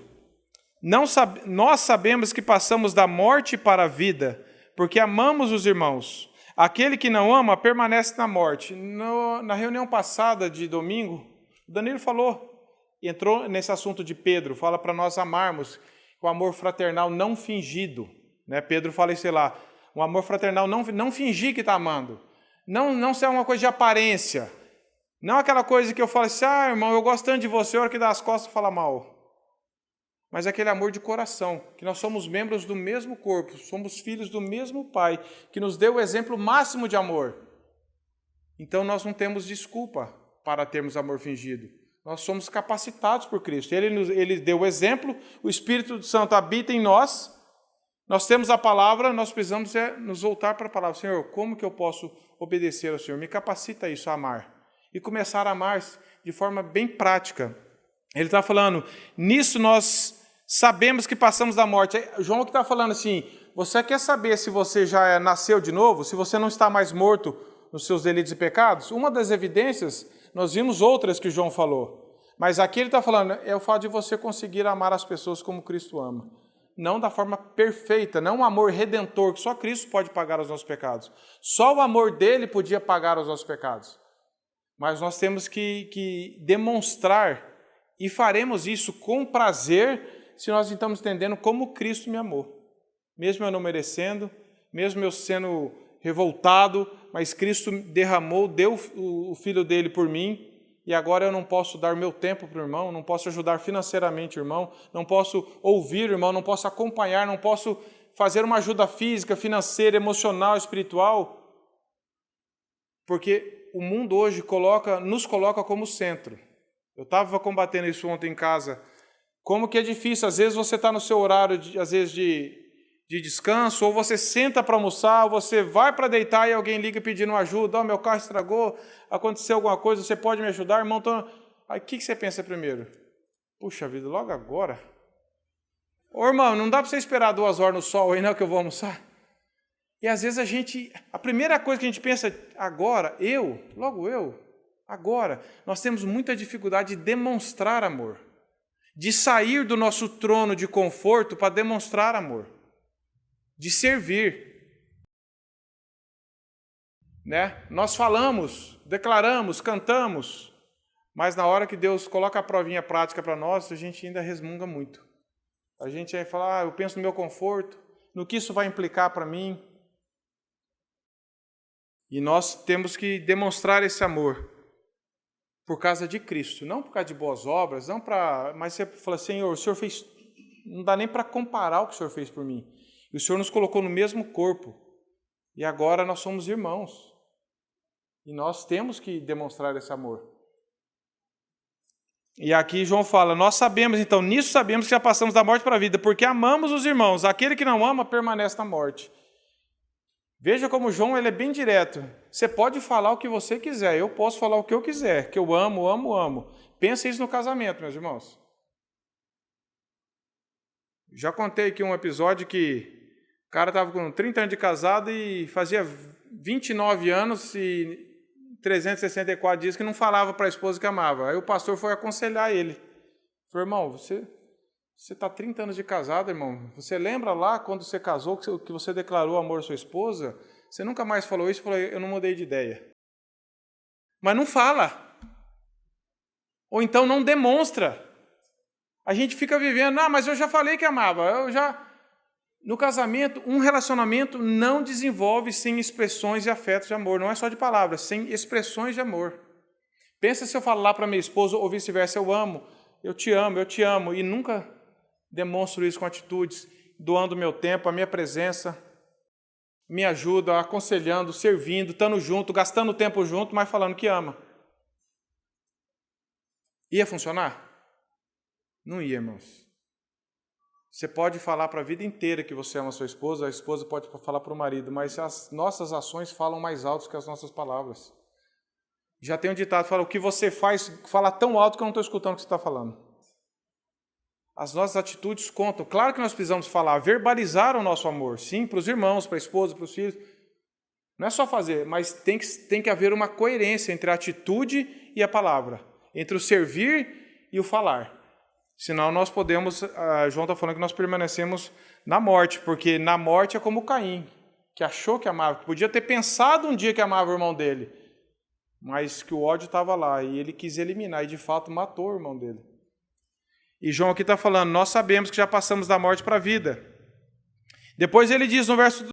Nós sabemos que passamos da morte para a vida, porque amamos os irmãos. Aquele que não ama permanece na morte. Na reunião passada de domingo, o Danilo entrou nesse assunto de Pedro, fala para nós amarmos o amor fraternal não fingido. Né? Pedro fala, sei lá, um amor fraternal não fingir que está amando. Não ser uma coisa de aparência. Não aquela coisa que eu falo assim, irmão, eu gosto tanto de você, a hora que dá as costas fala mal. Mas aquele amor de coração, que nós somos membros do mesmo corpo, somos filhos do mesmo Pai, que nos deu o exemplo máximo de amor. Então nós não temos desculpa para termos amor fingido. Nós somos capacitados por Cristo. Ele deu o exemplo, o Espírito Santo habita em nós, nós temos a palavra, nós precisamos nos voltar para a palavra. Senhor, como que eu posso obedecer ao Senhor? Me capacita isso, a amar. E começar a amar de forma bem prática. Ele está falando, nisso nós sabemos que passamos da morte. João que está falando assim, você quer saber se você já nasceu de novo? Se você não está mais morto nos seus delitos e pecados? Uma das evidências, nós vimos outras que João falou. Mas aqui ele está falando, é o fato de você conseguir amar as pessoas como Cristo ama. Não da forma perfeita, não um amor redentor, que só Cristo pode pagar os nossos pecados. Só o amor dele podia pagar os nossos pecados. Mas nós temos que demonstrar, e faremos isso com prazer, se nós estamos entendendo como Cristo me amou. Mesmo eu não merecendo, mesmo eu sendo revoltado, mas Cristo derramou, deu o Filho dele por mim, e agora eu não posso dar meu tempo para o irmão, não posso ajudar financeiramente o irmão, não posso ouvir o irmão, não posso acompanhar, não posso fazer uma ajuda física, financeira, emocional, espiritual, porque o mundo hoje nos coloca como centro. Eu estava combatendo isso ontem em casa. Como que é difícil, às vezes você está no seu horário, de descanso, ou você senta para almoçar, ou você vai para deitar e alguém liga pedindo ajuda, meu carro estragou, aconteceu alguma coisa, você pode me ajudar? Irmão, aí o que você pensa primeiro? Puxa vida, logo agora? Ô irmão, não dá para você esperar 2 horas no sol aí, não, que eu vou almoçar? E às vezes a primeira coisa que a gente pensa, agora, agora, nós temos muita dificuldade de demonstrar amor, de sair do nosso trono de conforto para demonstrar amor, de servir. Né? Nós falamos, declaramos, cantamos, mas na hora que Deus coloca a provinha prática para nós, a gente ainda resmunga muito. A gente aí fala, eu penso no meu conforto, no que isso vai implicar para mim. E nós temos que demonstrar esse amor por causa de Cristo, não por causa de boas obras, mas você fala, Senhor, o Senhor fez, não dá nem para comparar o que o Senhor fez por mim. E o Senhor nos colocou no mesmo corpo, e agora nós somos irmãos. E nós temos que demonstrar esse amor. E aqui João fala, nós sabemos, então, nisso sabemos que já passamos da morte para a vida, porque amamos os irmãos. Aquele que não ama permanece na morte. Veja como João ele é bem direto. Você pode falar o que você quiser, eu posso falar o que eu quiser, que eu amo, amo, amo. Pensa isso no casamento, meus irmãos. Já contei aqui um episódio que o cara estava com 30 anos de casado e fazia 29 anos e 364 dias que não falava para a esposa que amava. Aí o pastor foi aconselhar ele. Falou, irmão, você está 30 anos de casado, irmão. Você lembra lá quando você casou que você declarou amor à sua esposa? Você nunca mais falou isso? Falou, eu não mudei de ideia. Mas não fala. Ou então não demonstra. A gente fica vivendo, mas eu já falei que amava. No casamento, um relacionamento não desenvolve sem expressões e afetos de amor. Não é só de palavras, sem expressões de amor. Pensa se eu falar lá para minha esposa ou vice-versa, eu amo, eu te amo, e nunca demonstro isso com atitudes, doando meu tempo, a minha presença, me ajuda, aconselhando, servindo, estando junto, gastando tempo junto, mas falando que ama. Ia funcionar? Não ia, irmãos. Você pode falar para a vida inteira que você ama a esposa pode falar para o marido, mas as nossas ações falam mais alto que as nossas palavras. Já tem um ditado que fala, o que você faz fala tão alto que eu não estou escutando o que você está falando. As nossas atitudes contam. Claro que nós precisamos falar, verbalizar o nosso amor, sim, para os irmãos, para a esposa, para os filhos. Não é só fazer, mas tem que haver uma coerência entre a atitude e a palavra, entre o servir e o falar. Senão nós podemos, João está falando que nós permanecemos na morte, porque na morte é como Caim, que achou que amava, que podia ter pensado um dia que amava o irmão dele, mas que o ódio estava lá e ele quis eliminar e de fato matou o irmão dele. E João aqui está falando, nós sabemos que já passamos da morte para a vida. Depois ele diz no verso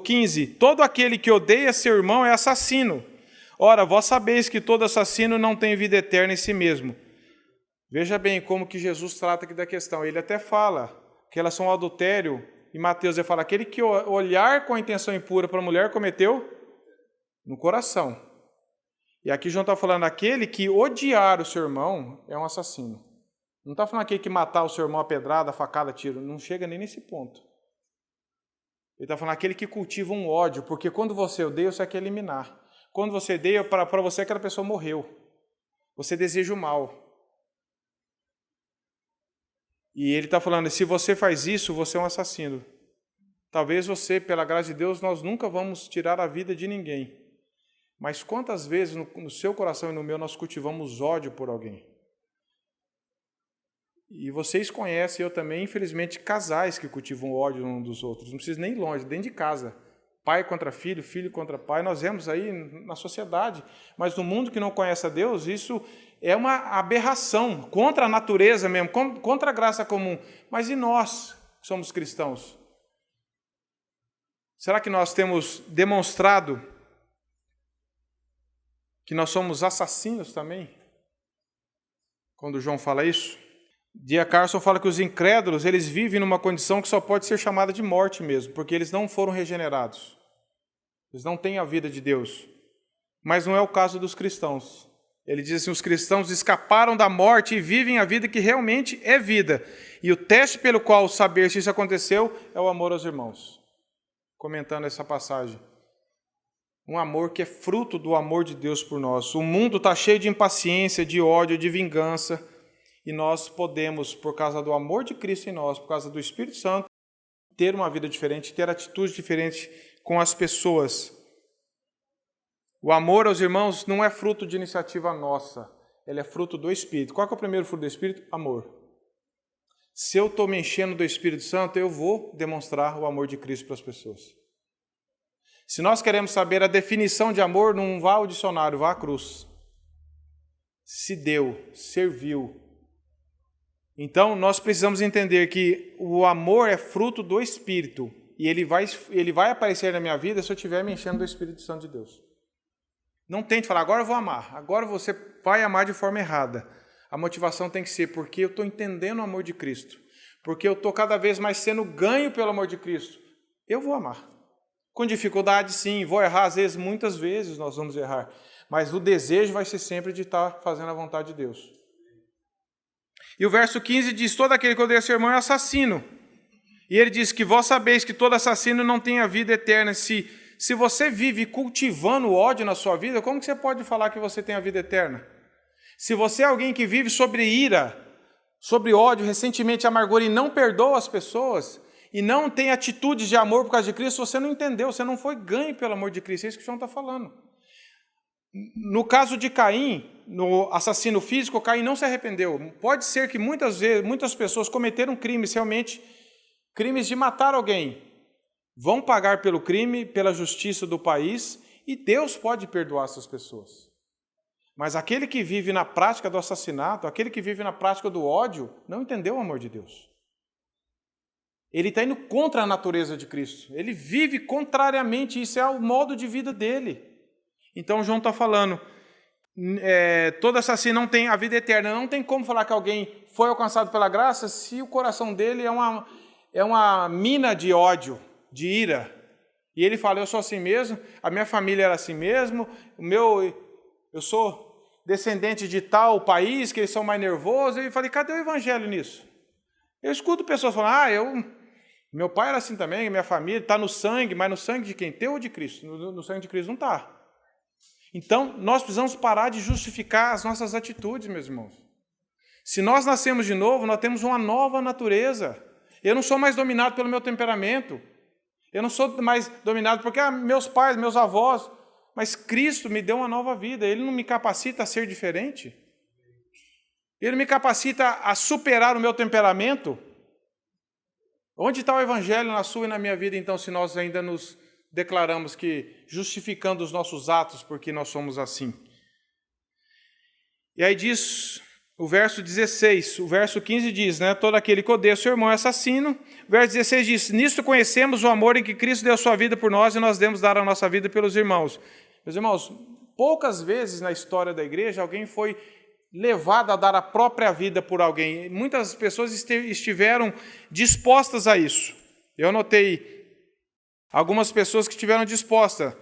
15, todo aquele que odeia seu irmão é assassino. Ora, vós sabeis que todo assassino não tem vida eterna em si mesmo. Veja bem como que Jesus trata aqui da questão. Ele até fala que elas são adultério. Em Mateus ele fala, aquele que olhar com a intenção impura para a mulher cometeu no coração. E aqui João está falando, aquele que odiar o seu irmão é um assassino. Não está falando aquele que matar o seu irmão a pedrada, a facada, a tiro. Não chega nem nesse ponto. Ele está falando aquele que cultiva um ódio, porque quando você odeia, você quer eliminar. Quando você odeia, para você aquela pessoa morreu. Você deseja o mal. E ele está falando, se você faz isso, você é um assassino. Talvez você, pela graça de Deus, nós nunca vamos tirar a vida de ninguém. Mas quantas vezes no seu coração e no meu nós cultivamos ódio por alguém? E vocês conhecem, eu também, infelizmente, casais que cultivam ódio uns dos outros. Não precisa nem ir longe, dentro de casa. Pai contra filho, filho contra pai. Nós vemos aí na sociedade. Mas no mundo que não conhece a Deus, isso é uma aberração, contra a natureza mesmo, contra a graça comum. Mas e nós, que somos cristãos? Será que nós temos demonstrado que nós somos assassinos também? Quando João fala isso? D.A. Carson fala que os incrédulos, eles vivem numa condição que só pode ser chamada de morte mesmo, porque eles não foram regenerados. Eles não têm a vida de Deus. Mas não é o caso dos cristãos. Ele diz assim, os cristãos escaparam da morte e vivem a vida que realmente é vida. E o teste pelo qual saber se isso aconteceu é o amor aos irmãos. Comentando essa passagem. Um amor que é fruto do amor de Deus por nós. O mundo está cheio de impaciência, de ódio, de vingança. E nós podemos, por causa do amor de Cristo em nós, por causa do Espírito Santo, ter uma vida diferente, ter atitudes diferentes com as pessoas. O amor aos irmãos não é fruto de iniciativa nossa, ele é fruto do Espírito. Qual é o primeiro fruto do Espírito? Amor. Se eu estou me enchendo do Espírito Santo, eu vou demonstrar o amor de Cristo para as pessoas. Se nós queremos saber a definição de amor, não vá ao dicionário, vá à cruz. Se deu, serviu. Então, nós precisamos entender que o amor é fruto do Espírito. E ele vai aparecer na minha vida se eu estiver me enchendo do Espírito Santo de Deus. Não tente falar, agora eu vou amar. Agora você vai amar de forma errada. A motivação tem que ser porque eu estou entendendo o amor de Cristo. Porque eu estou cada vez mais sendo ganho pelo amor de Cristo. Eu vou amar. Com dificuldade, sim. Vou errar, às vezes, muitas vezes nós vamos errar. Mas o desejo vai ser sempre de estar fazendo a vontade de Deus. E o verso 15 diz, todo aquele que odeia seu irmão é assassino. E ele diz que vós sabeis que todo assassino não tem a vida eterna Se você vive cultivando o ódio na sua vida, como que você pode falar que você tem a vida eterna? Se você é alguém que vive sobre ira, sobre ódio, ressentimento e amargura e não perdoa as pessoas, e não tem atitudes de amor por causa de Cristo, você não entendeu, você não foi ganho pelo amor de Cristo. É isso que o João está falando. No caso de Caim, no assassino físico, Caim não se arrependeu. Pode ser que muitas vezes, muitas pessoas cometeram crimes, realmente, crimes de matar alguém. Vão pagar pelo crime, pela justiça do país, e Deus pode perdoar essas pessoas. Mas aquele que vive na prática do assassinato, aquele que vive na prática do ódio, não entendeu o amor de Deus. Ele está indo contra a natureza de Cristo. Ele vive contrariamente, isso é o modo de vida dele. Então, João está falando, todo assassino não tem a vida eterna. Não tem como falar que alguém foi alcançado pela graça se o coração dele é uma mina de ódio, de ira. E ele fala, eu sou assim mesmo, a minha família era assim mesmo, eu sou descendente de tal país, que eles são mais nervosos. E eu falei, cadê o evangelho nisso? Eu escuto pessoas falando, meu pai era assim também, minha família está no sangue, mas no sangue de quem? Teu ou de Cristo? No sangue de Cristo não está. Então, nós precisamos parar de justificar as nossas atitudes, meus irmãos. Se nós nascemos de novo, nós temos uma nova natureza. Eu não sou mais dominado pelo meu temperamento. Eu não sou mais dominado porque meus pais, meus avós, mas Cristo me deu uma nova vida. Ele não me capacita a ser diferente. Ele me capacita a superar o meu temperamento. Onde está o evangelho na sua e na minha vida, então, se nós ainda nos declaramos que justificando os nossos atos porque nós somos assim? E aí diz o verso 16, o verso 15 diz, todo aquele que odeia seu irmão é assassino. O verso 16 diz, nisto conhecemos o amor em que Cristo deu a sua vida por nós e nós devemos dar a nossa vida pelos irmãos. Meus irmãos, poucas vezes na história da igreja alguém foi levado a dar a própria vida por alguém. Muitas pessoas estiveram dispostas a isso. Eu notei algumas pessoas que estiveram dispostas.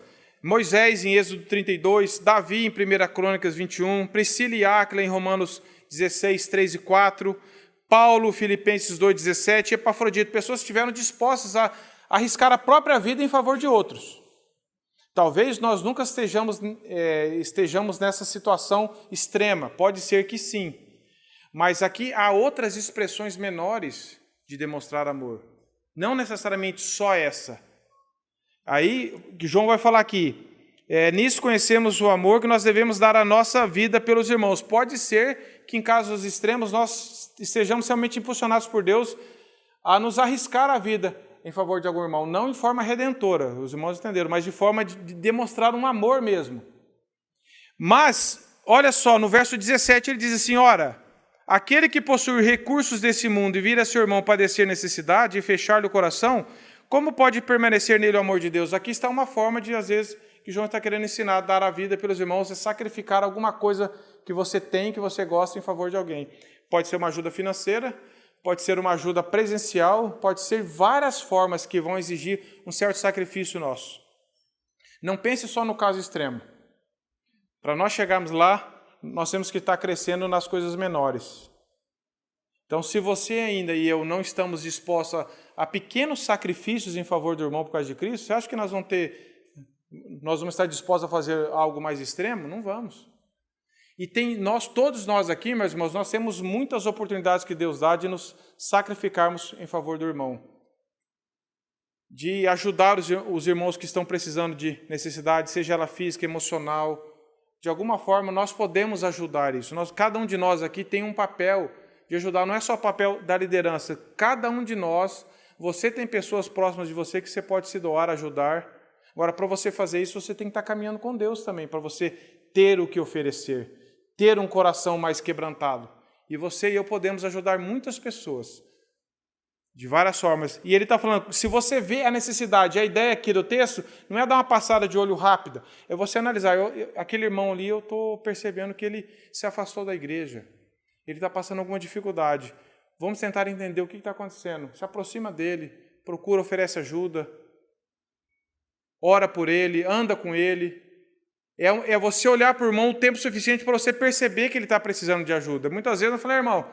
Moisés em Êxodo 32, Davi em 1 Crônicas 21, Priscila e Áquila em Romanos 16, 3 e 4, Paulo, Filipenses 2, 17, Epafrodito. Pessoas que estiveram dispostas a arriscar a própria vida em favor de outros. Talvez nós nunca estejamos nessa situação extrema, pode ser que sim. Mas aqui há outras expressões menores de demonstrar amor. Não necessariamente só essa. Aí, João vai falar aqui, nisso conhecemos o amor que nós devemos dar a nossa vida pelos irmãos. Pode ser que em casos extremos nós estejamos realmente impulsionados por Deus a nos arriscar a vida em favor de algum irmão, não em forma redentora, os irmãos entenderam, mas de forma de demonstrar um amor mesmo. Mas, olha só, no verso 17 ele diz assim, ora, aquele que possui recursos desse mundo e vir a seu irmão padecer necessidade e fechar-lhe o coração, como pode permanecer nele o amor de Deus? Aqui está uma forma de, às vezes, que João está querendo ensinar, dar a vida pelos irmãos, é sacrificar alguma coisa que você tem, que você gosta em favor de alguém. Pode ser uma ajuda financeira, pode ser uma ajuda presencial, pode ser várias formas que vão exigir um certo sacrifício nosso. Não pense só no caso extremo. Para nós chegarmos lá, nós temos que estar crescendo nas coisas menores. Então, se você ainda e eu não estamos dispostos a pequenos sacrifícios em favor do irmão por causa de Cristo, você acha que nós vamos estar dispostos a fazer algo mais extremo? Não vamos. E todos nós aqui, meus irmãos, nós temos muitas oportunidades que Deus dá de nos sacrificarmos em favor do irmão. De ajudar os irmãos que estão precisando de necessidade, seja ela física, emocional. De alguma forma, nós podemos ajudar isso. Cada um de nós aqui tem um papel de ajudar. Não é só o papel da liderança. Cada um de nós, você tem pessoas próximas de você que você pode se doar, ajudar. Agora, para você fazer isso, você tem que estar caminhando com Deus também, para você ter o que oferecer. Ter um coração mais quebrantado. E você e eu podemos ajudar muitas pessoas, de várias formas. E ele está falando, se você vê a necessidade, a ideia aqui do texto, não é dar uma passada de olho rápida, é você analisar, aquele irmão ali, eu estou percebendo que ele se afastou da igreja, ele está passando alguma dificuldade. Vamos tentar entender o que está acontecendo. Se aproxima dele, procura, oferece ajuda, ora por ele, anda com ele. É você olhar para o irmão o tempo suficiente para você perceber que ele está precisando de ajuda. Muitas vezes eu falei, irmão,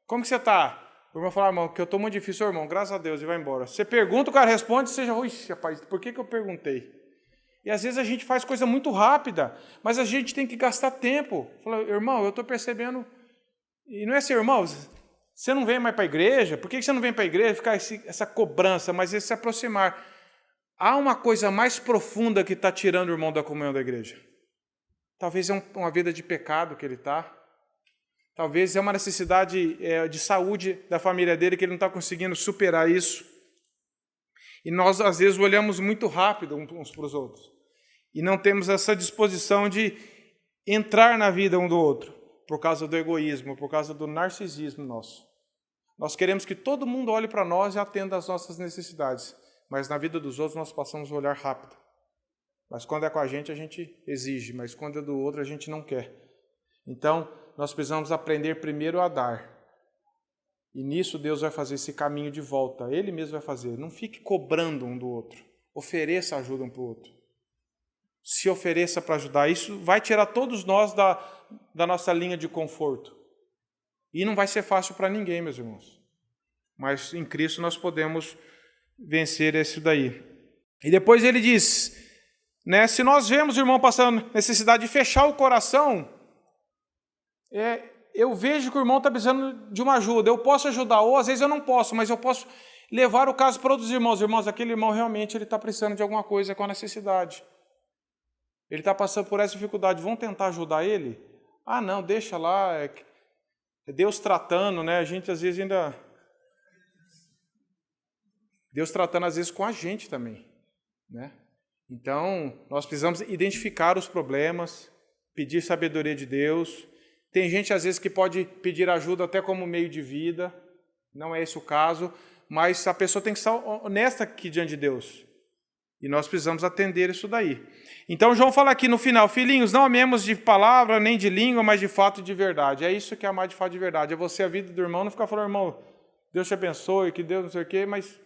como que você está? O irmão fala, irmão, que eu estou muito difícil, irmão, graças a Deus, e vai embora. Você pergunta, o cara responde, você já, ixi, rapaz, por que eu perguntei? E às vezes a gente faz coisa muito rápida, mas a gente tem que gastar tempo. Fala, irmão, eu estou percebendo... E não é assim, irmão, você não vem mais para a igreja? Por que você não vem para a igreja? Ficar essa cobrança, mas esse se aproximar. Há uma coisa mais profunda que está tirando o irmão da comunhão da igreja. Talvez é uma vida de pecado que ele está. Talvez é uma necessidade de saúde da família dele que ele não está conseguindo superar isso. E nós, às vezes, olhamos muito rápido uns para os outros. E não temos essa disposição de entrar na vida um do outro, por causa do egoísmo, por causa do narcisismo nosso. Nós queremos que todo mundo olhe para nós e atenda às nossas necessidades. Mas na vida dos outros nós passamos a olhar rápido. Mas quando é com a gente exige, mas quando é do outro a gente não quer. Então, nós precisamos aprender primeiro a dar. E nisso Deus vai fazer esse caminho de volta. Ele mesmo vai fazer. Não fique cobrando um do outro. Ofereça ajuda um para o outro. Se ofereça para ajudar. Isso vai tirar todos nós da nossa linha de conforto. E não vai ser fácil para ninguém, meus irmãos. Mas em Cristo nós podemos vencer isso daí. E depois ele diz, né, se nós vemos o irmão passando necessidade de fechar o coração, eu vejo que o irmão está precisando de uma ajuda. Eu posso ajudar, ou às vezes eu não posso, mas eu posso levar o caso para outros irmãos. Irmãos, aquele irmão realmente ele está precisando de alguma coisa com a necessidade. Ele está passando por essa dificuldade. Vão tentar ajudar ele? Ah, não, deixa lá. É Deus tratando, né? A gente às vezes ainda... Deus tratando às vezes com a gente também, né? Então, nós precisamos identificar os problemas, pedir sabedoria de Deus. Tem gente às vezes que pode pedir ajuda até como meio de vida, não é esse o caso, mas a pessoa tem que estar honesta aqui diante de Deus. E nós precisamos atender isso daí. Então, João fala aqui no final, filhinhos, não amemos de palavra nem de língua, mas de fato e de verdade. É isso que é amar de fato e de verdade. É você a vida do irmão, não ficar falando, irmão, Deus te abençoe, que Deus não sei o quê, mas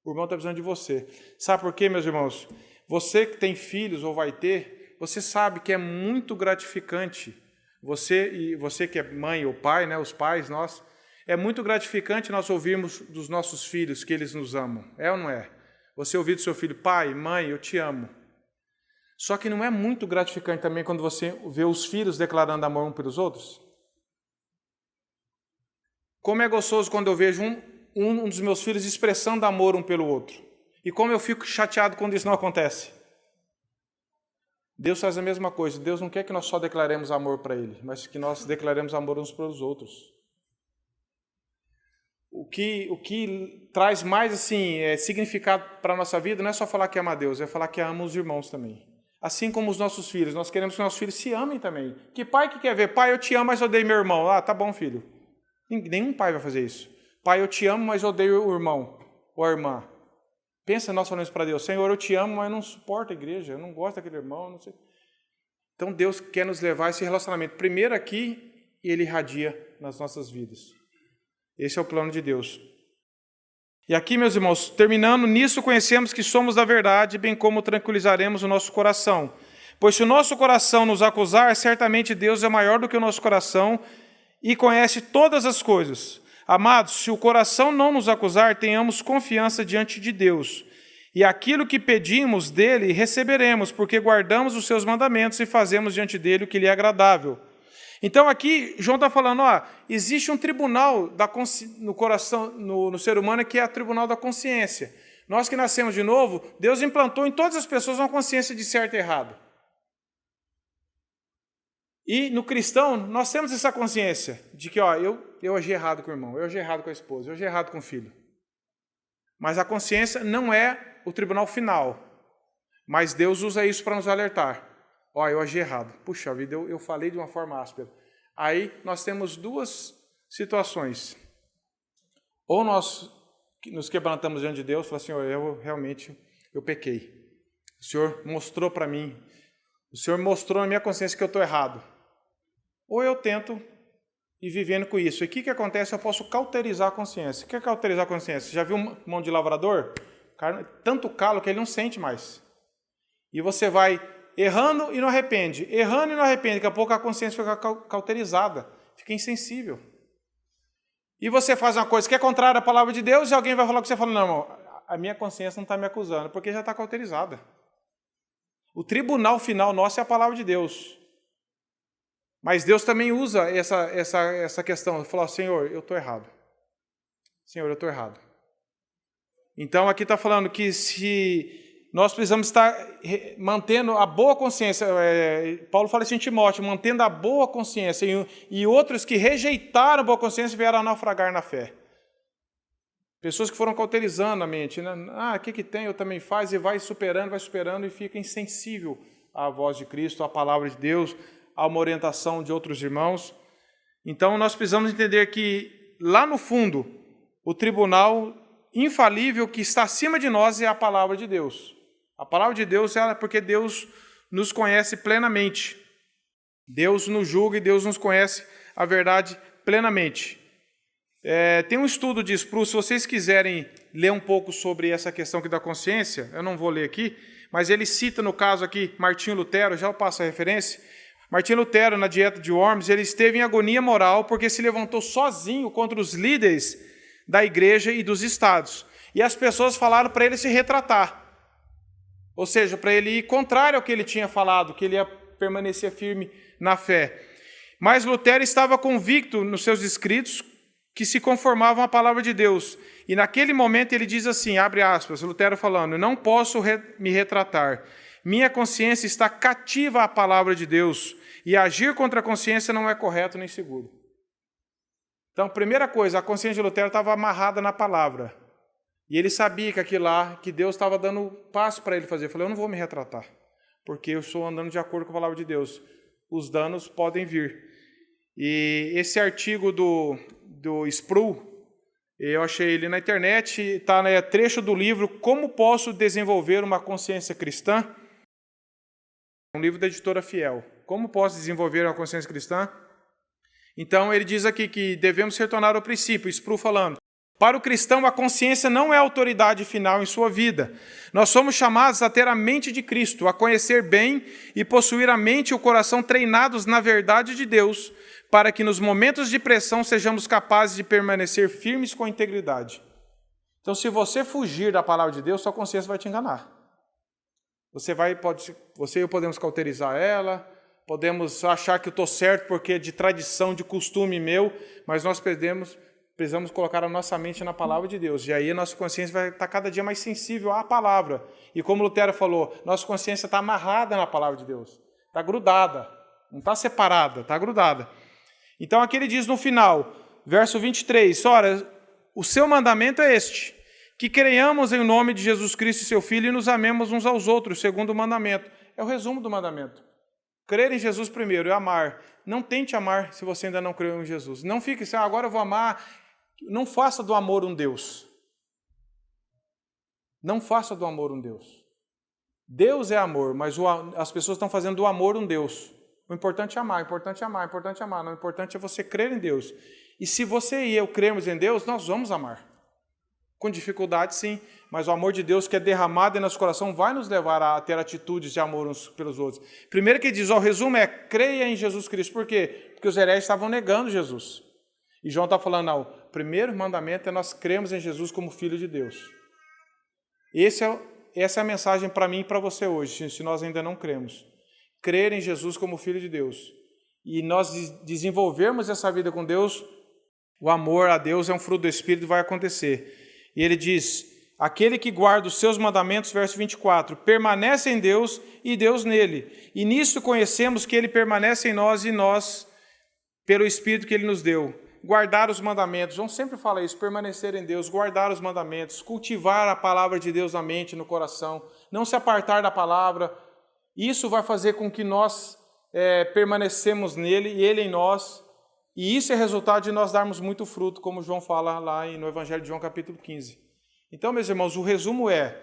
o irmão está precisando de você. Sabe por quê, meus irmãos? Você que tem filhos ou vai ter, você sabe que é muito gratificante. Você que é mãe ou pai, né, os pais, nós, é muito gratificante nós ouvirmos dos nossos filhos que eles nos amam. É ou não é? Você ouvir do seu filho, pai, mãe, eu te amo. Só que não é muito gratificante também quando você vê os filhos declarando amor uns pelos outros? Como é gostoso quando eu vejo um dos meus filhos expressando amor um pelo outro. E como eu fico chateado quando isso não acontece. Deus faz a mesma coisa. Deus não quer que nós só declaremos amor para Ele, mas que nós declaremos amor uns pelos outros. O que traz mais assim, significado para a nossa vida não é só falar que ama a Deus, é falar que ama os irmãos também. Assim como os nossos filhos, nós queremos que nossos filhos se amem também. Que pai que quer ver? Pai, eu te amo, mas odeio meu irmão. Ah, tá bom, filho. Nenhum pai vai fazer isso. Pai, eu te amo, mas odeio o irmão ou a irmã. Pensa nós falando isso para Deus. Senhor, eu te amo, mas eu não suporto a igreja. Eu não gosto daquele irmão. Não sei. Então Deus quer nos levar a esse relacionamento. Primeiro aqui, e Ele irradia nas nossas vidas. Esse é o plano de Deus. E aqui, meus irmãos, terminando, nisso conhecemos que somos da verdade, bem como tranquilizaremos o nosso coração. Pois se o nosso coração nos acusar, certamente Deus é maior do que o nosso coração e conhece todas as coisas. Amados, se o coração não nos acusar, tenhamos confiança diante de Deus. E aquilo que pedimos dele, receberemos, porque guardamos os seus mandamentos e fazemos diante dele o que lhe é agradável. Então aqui, João está falando, existe um tribunal no coração, no ser humano, que é o tribunal da consciência. Nós que nascemos de novo, Deus implantou em todas as pessoas uma consciência de certo e errado. E no cristão, nós temos essa consciência de que eu agi errado com o irmão, eu agi errado com a esposa, eu agi errado com o filho. Mas a consciência não é o tribunal final. Mas Deus usa isso para nos alertar. Eu agi errado. Puxa vida, eu falei de uma forma áspera. Aí nós temos duas situações. Ou nós nos quebrantamos diante de Deus e falamos, Senhor, eu pequei. O Senhor mostrou para mim, o Senhor mostrou na minha consciência que eu estou errado. Ou eu tento ir vivendo com isso. E o que acontece? Eu posso cauterizar a consciência. O que é cauterizar a consciência? Já viu mão de lavrador? Tanto calo que ele não sente mais. E você vai errando e não arrepende. Errando e não arrepende. Daqui a pouco a consciência fica cauterizada. Fica insensível. E você faz uma coisa que é contrária à palavra de Deus e alguém vai falar que você fala, não, irmão, a minha consciência não está me acusando, porque já está cauterizada. O tribunal final nosso é a palavra de Deus. Mas Deus também usa essa questão. Ele falou, Senhor, eu estou errado. Senhor, eu estou errado. Então, aqui está falando que se nós precisamos estar mantendo a boa consciência, Paulo fala isso em Timóteo, mantendo a boa consciência, e outros que rejeitaram a boa consciência vieram a naufragar na fé. Pessoas que foram cauterizando a mente, né? O que tem, eu também faz, e vai superando e fica insensível à voz de Cristo, à palavra de Deus, a uma orientação de outros irmãos. Então, nós precisamos entender que, lá no fundo, o tribunal infalível que está acima de nós é a palavra de Deus. A palavra de Deus é porque Deus nos conhece plenamente. Deus nos julga e Deus nos conhece a verdade plenamente. Tem um estudo de Sproul, se vocês quiserem ler um pouco sobre essa questão aqui da consciência, eu não vou ler aqui, mas ele cita no caso aqui Martinho Lutero, já eu passo a referência. Martinho Lutero, na Dieta de Worms, ele esteve em agonia moral porque se levantou sozinho contra os líderes da igreja e dos estados. E as pessoas falaram para ele se retratar. Ou seja, para ele ir contrário ao que ele tinha falado, que ele ia permanecer firme na fé. Mas Lutero estava convicto nos seus escritos que se conformavam à palavra de Deus. E naquele momento ele diz assim, abre aspas, Lutero falando, não posso me retratar. Minha consciência está cativa à palavra de Deus e agir contra a consciência não é correto nem seguro. Então, primeira coisa, a consciência de Lutero estava amarrada na palavra. E ele sabia que aquilo lá, que Deus estava dando passo para ele fazer. Ele falou, eu não vou me retratar, porque eu estou andando de acordo com a palavra de Deus. Os danos podem vir. E esse artigo do Sproul, eu achei ele na internet, está no trecho do livro Como Posso Desenvolver uma Consciência Cristã? Um livro da editora Fiel. Como posso desenvolver uma consciência cristã? Então, ele diz aqui que devemos retornar ao princípio, Sproul falando, para o cristão, a consciência não é a autoridade final em sua vida. Nós somos chamados a ter a mente de Cristo, a conhecer bem e possuir a mente e o coração treinados na verdade de Deus, para que nos momentos de pressão sejamos capazes de permanecer firmes com integridade. Então, se você fugir da palavra de Deus, sua consciência vai te enganar. Você e eu podemos cauterizar ela, podemos achar que eu estou certo porque é de tradição, de costume meu, mas nós precisamos colocar a nossa mente na palavra de Deus. E aí a nossa consciência vai estar cada dia mais sensível à palavra. E como Lutero falou, nossa consciência está amarrada na palavra de Deus. Está grudada. Não está separada, está grudada. Então aqui ele diz no final, verso 23, ora, o seu mandamento é este, que creiamos em nome de Jesus Cristo e seu Filho e nos amemos uns aos outros, segundo o mandamento. É o resumo do mandamento. Crer em Jesus primeiro e amar. Não tente amar se você ainda não creu em Jesus. Não fique assim, agora eu vou amar. Não faça do amor um Deus. Não faça do amor um Deus. Deus é amor, mas as pessoas estão fazendo do amor um Deus. O importante é amar, o importante é amar, o importante é amar. Não, o importante é você crer em Deus. E se você e eu cremos em Deus, nós vamos amar. Com dificuldade, sim, mas o amor de Deus que é derramado em nosso coração vai nos levar a ter atitudes de amor uns pelos outros. Primeiro que ele diz, o resumo é, creia em Jesus Cristo. Por quê? Porque os hereges estavam negando Jesus. E João está falando, não, o primeiro mandamento é nós cremos em Jesus como Filho de Deus. Essa é a mensagem para mim e para você hoje, se nós ainda não cremos. Crer em Jesus como Filho de Deus. E nós desenvolvermos essa vida com Deus, o amor a Deus é um fruto do Espírito, vai acontecer. E ele diz, aquele que guarda os seus mandamentos, verso 24, permanece em Deus e Deus nele. E nisto conhecemos que ele permanece em nós e nós pelo Espírito que ele nos deu. Guardar os mandamentos, João sempre fala isso, permanecer em Deus, guardar os mandamentos, cultivar a palavra de Deus na mente, no coração, não se apartar da palavra. Isso vai fazer com que nós permanecemos nele e ele em nós. E isso é resultado de nós darmos muito fruto, como João fala lá no Evangelho de João, capítulo 15. Então, meus irmãos, o resumo é,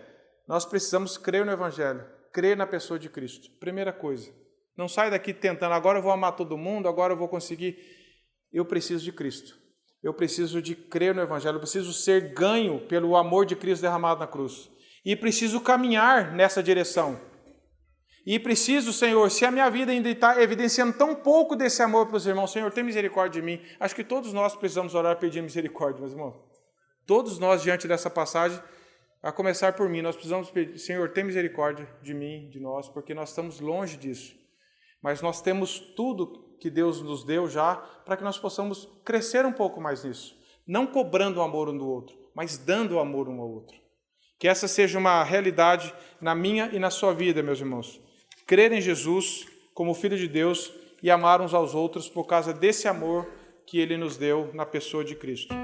nós precisamos crer no Evangelho, crer na pessoa de Cristo. Primeira coisa. Não sai daqui tentando, agora eu vou amar todo mundo, agora eu vou conseguir. Eu preciso de Cristo. Eu preciso de crer no Evangelho, eu preciso ser ganho pelo amor de Cristo derramado na cruz. E preciso caminhar nessa direção. E preciso, Senhor, se a minha vida ainda está evidenciando tão pouco desse amor para os irmãos, Senhor, tem misericórdia de mim. Acho que todos nós precisamos orar e pedir misericórdia, meus irmãos. Todos nós, diante dessa passagem, A começar por mim, nós precisamos pedir, Senhor, tem misericórdia de mim, de nós, porque nós estamos longe disso. Mas nós temos tudo que Deus nos deu já para que nós possamos crescer um pouco mais nisso. Não cobrando o amor um do outro, mas dando o amor um ao outro. Que essa seja uma realidade na minha e na sua vida, meus irmãos. Crer em Jesus como Filho de Deus e amar uns aos outros por causa desse amor que Ele nos deu na pessoa de Cristo.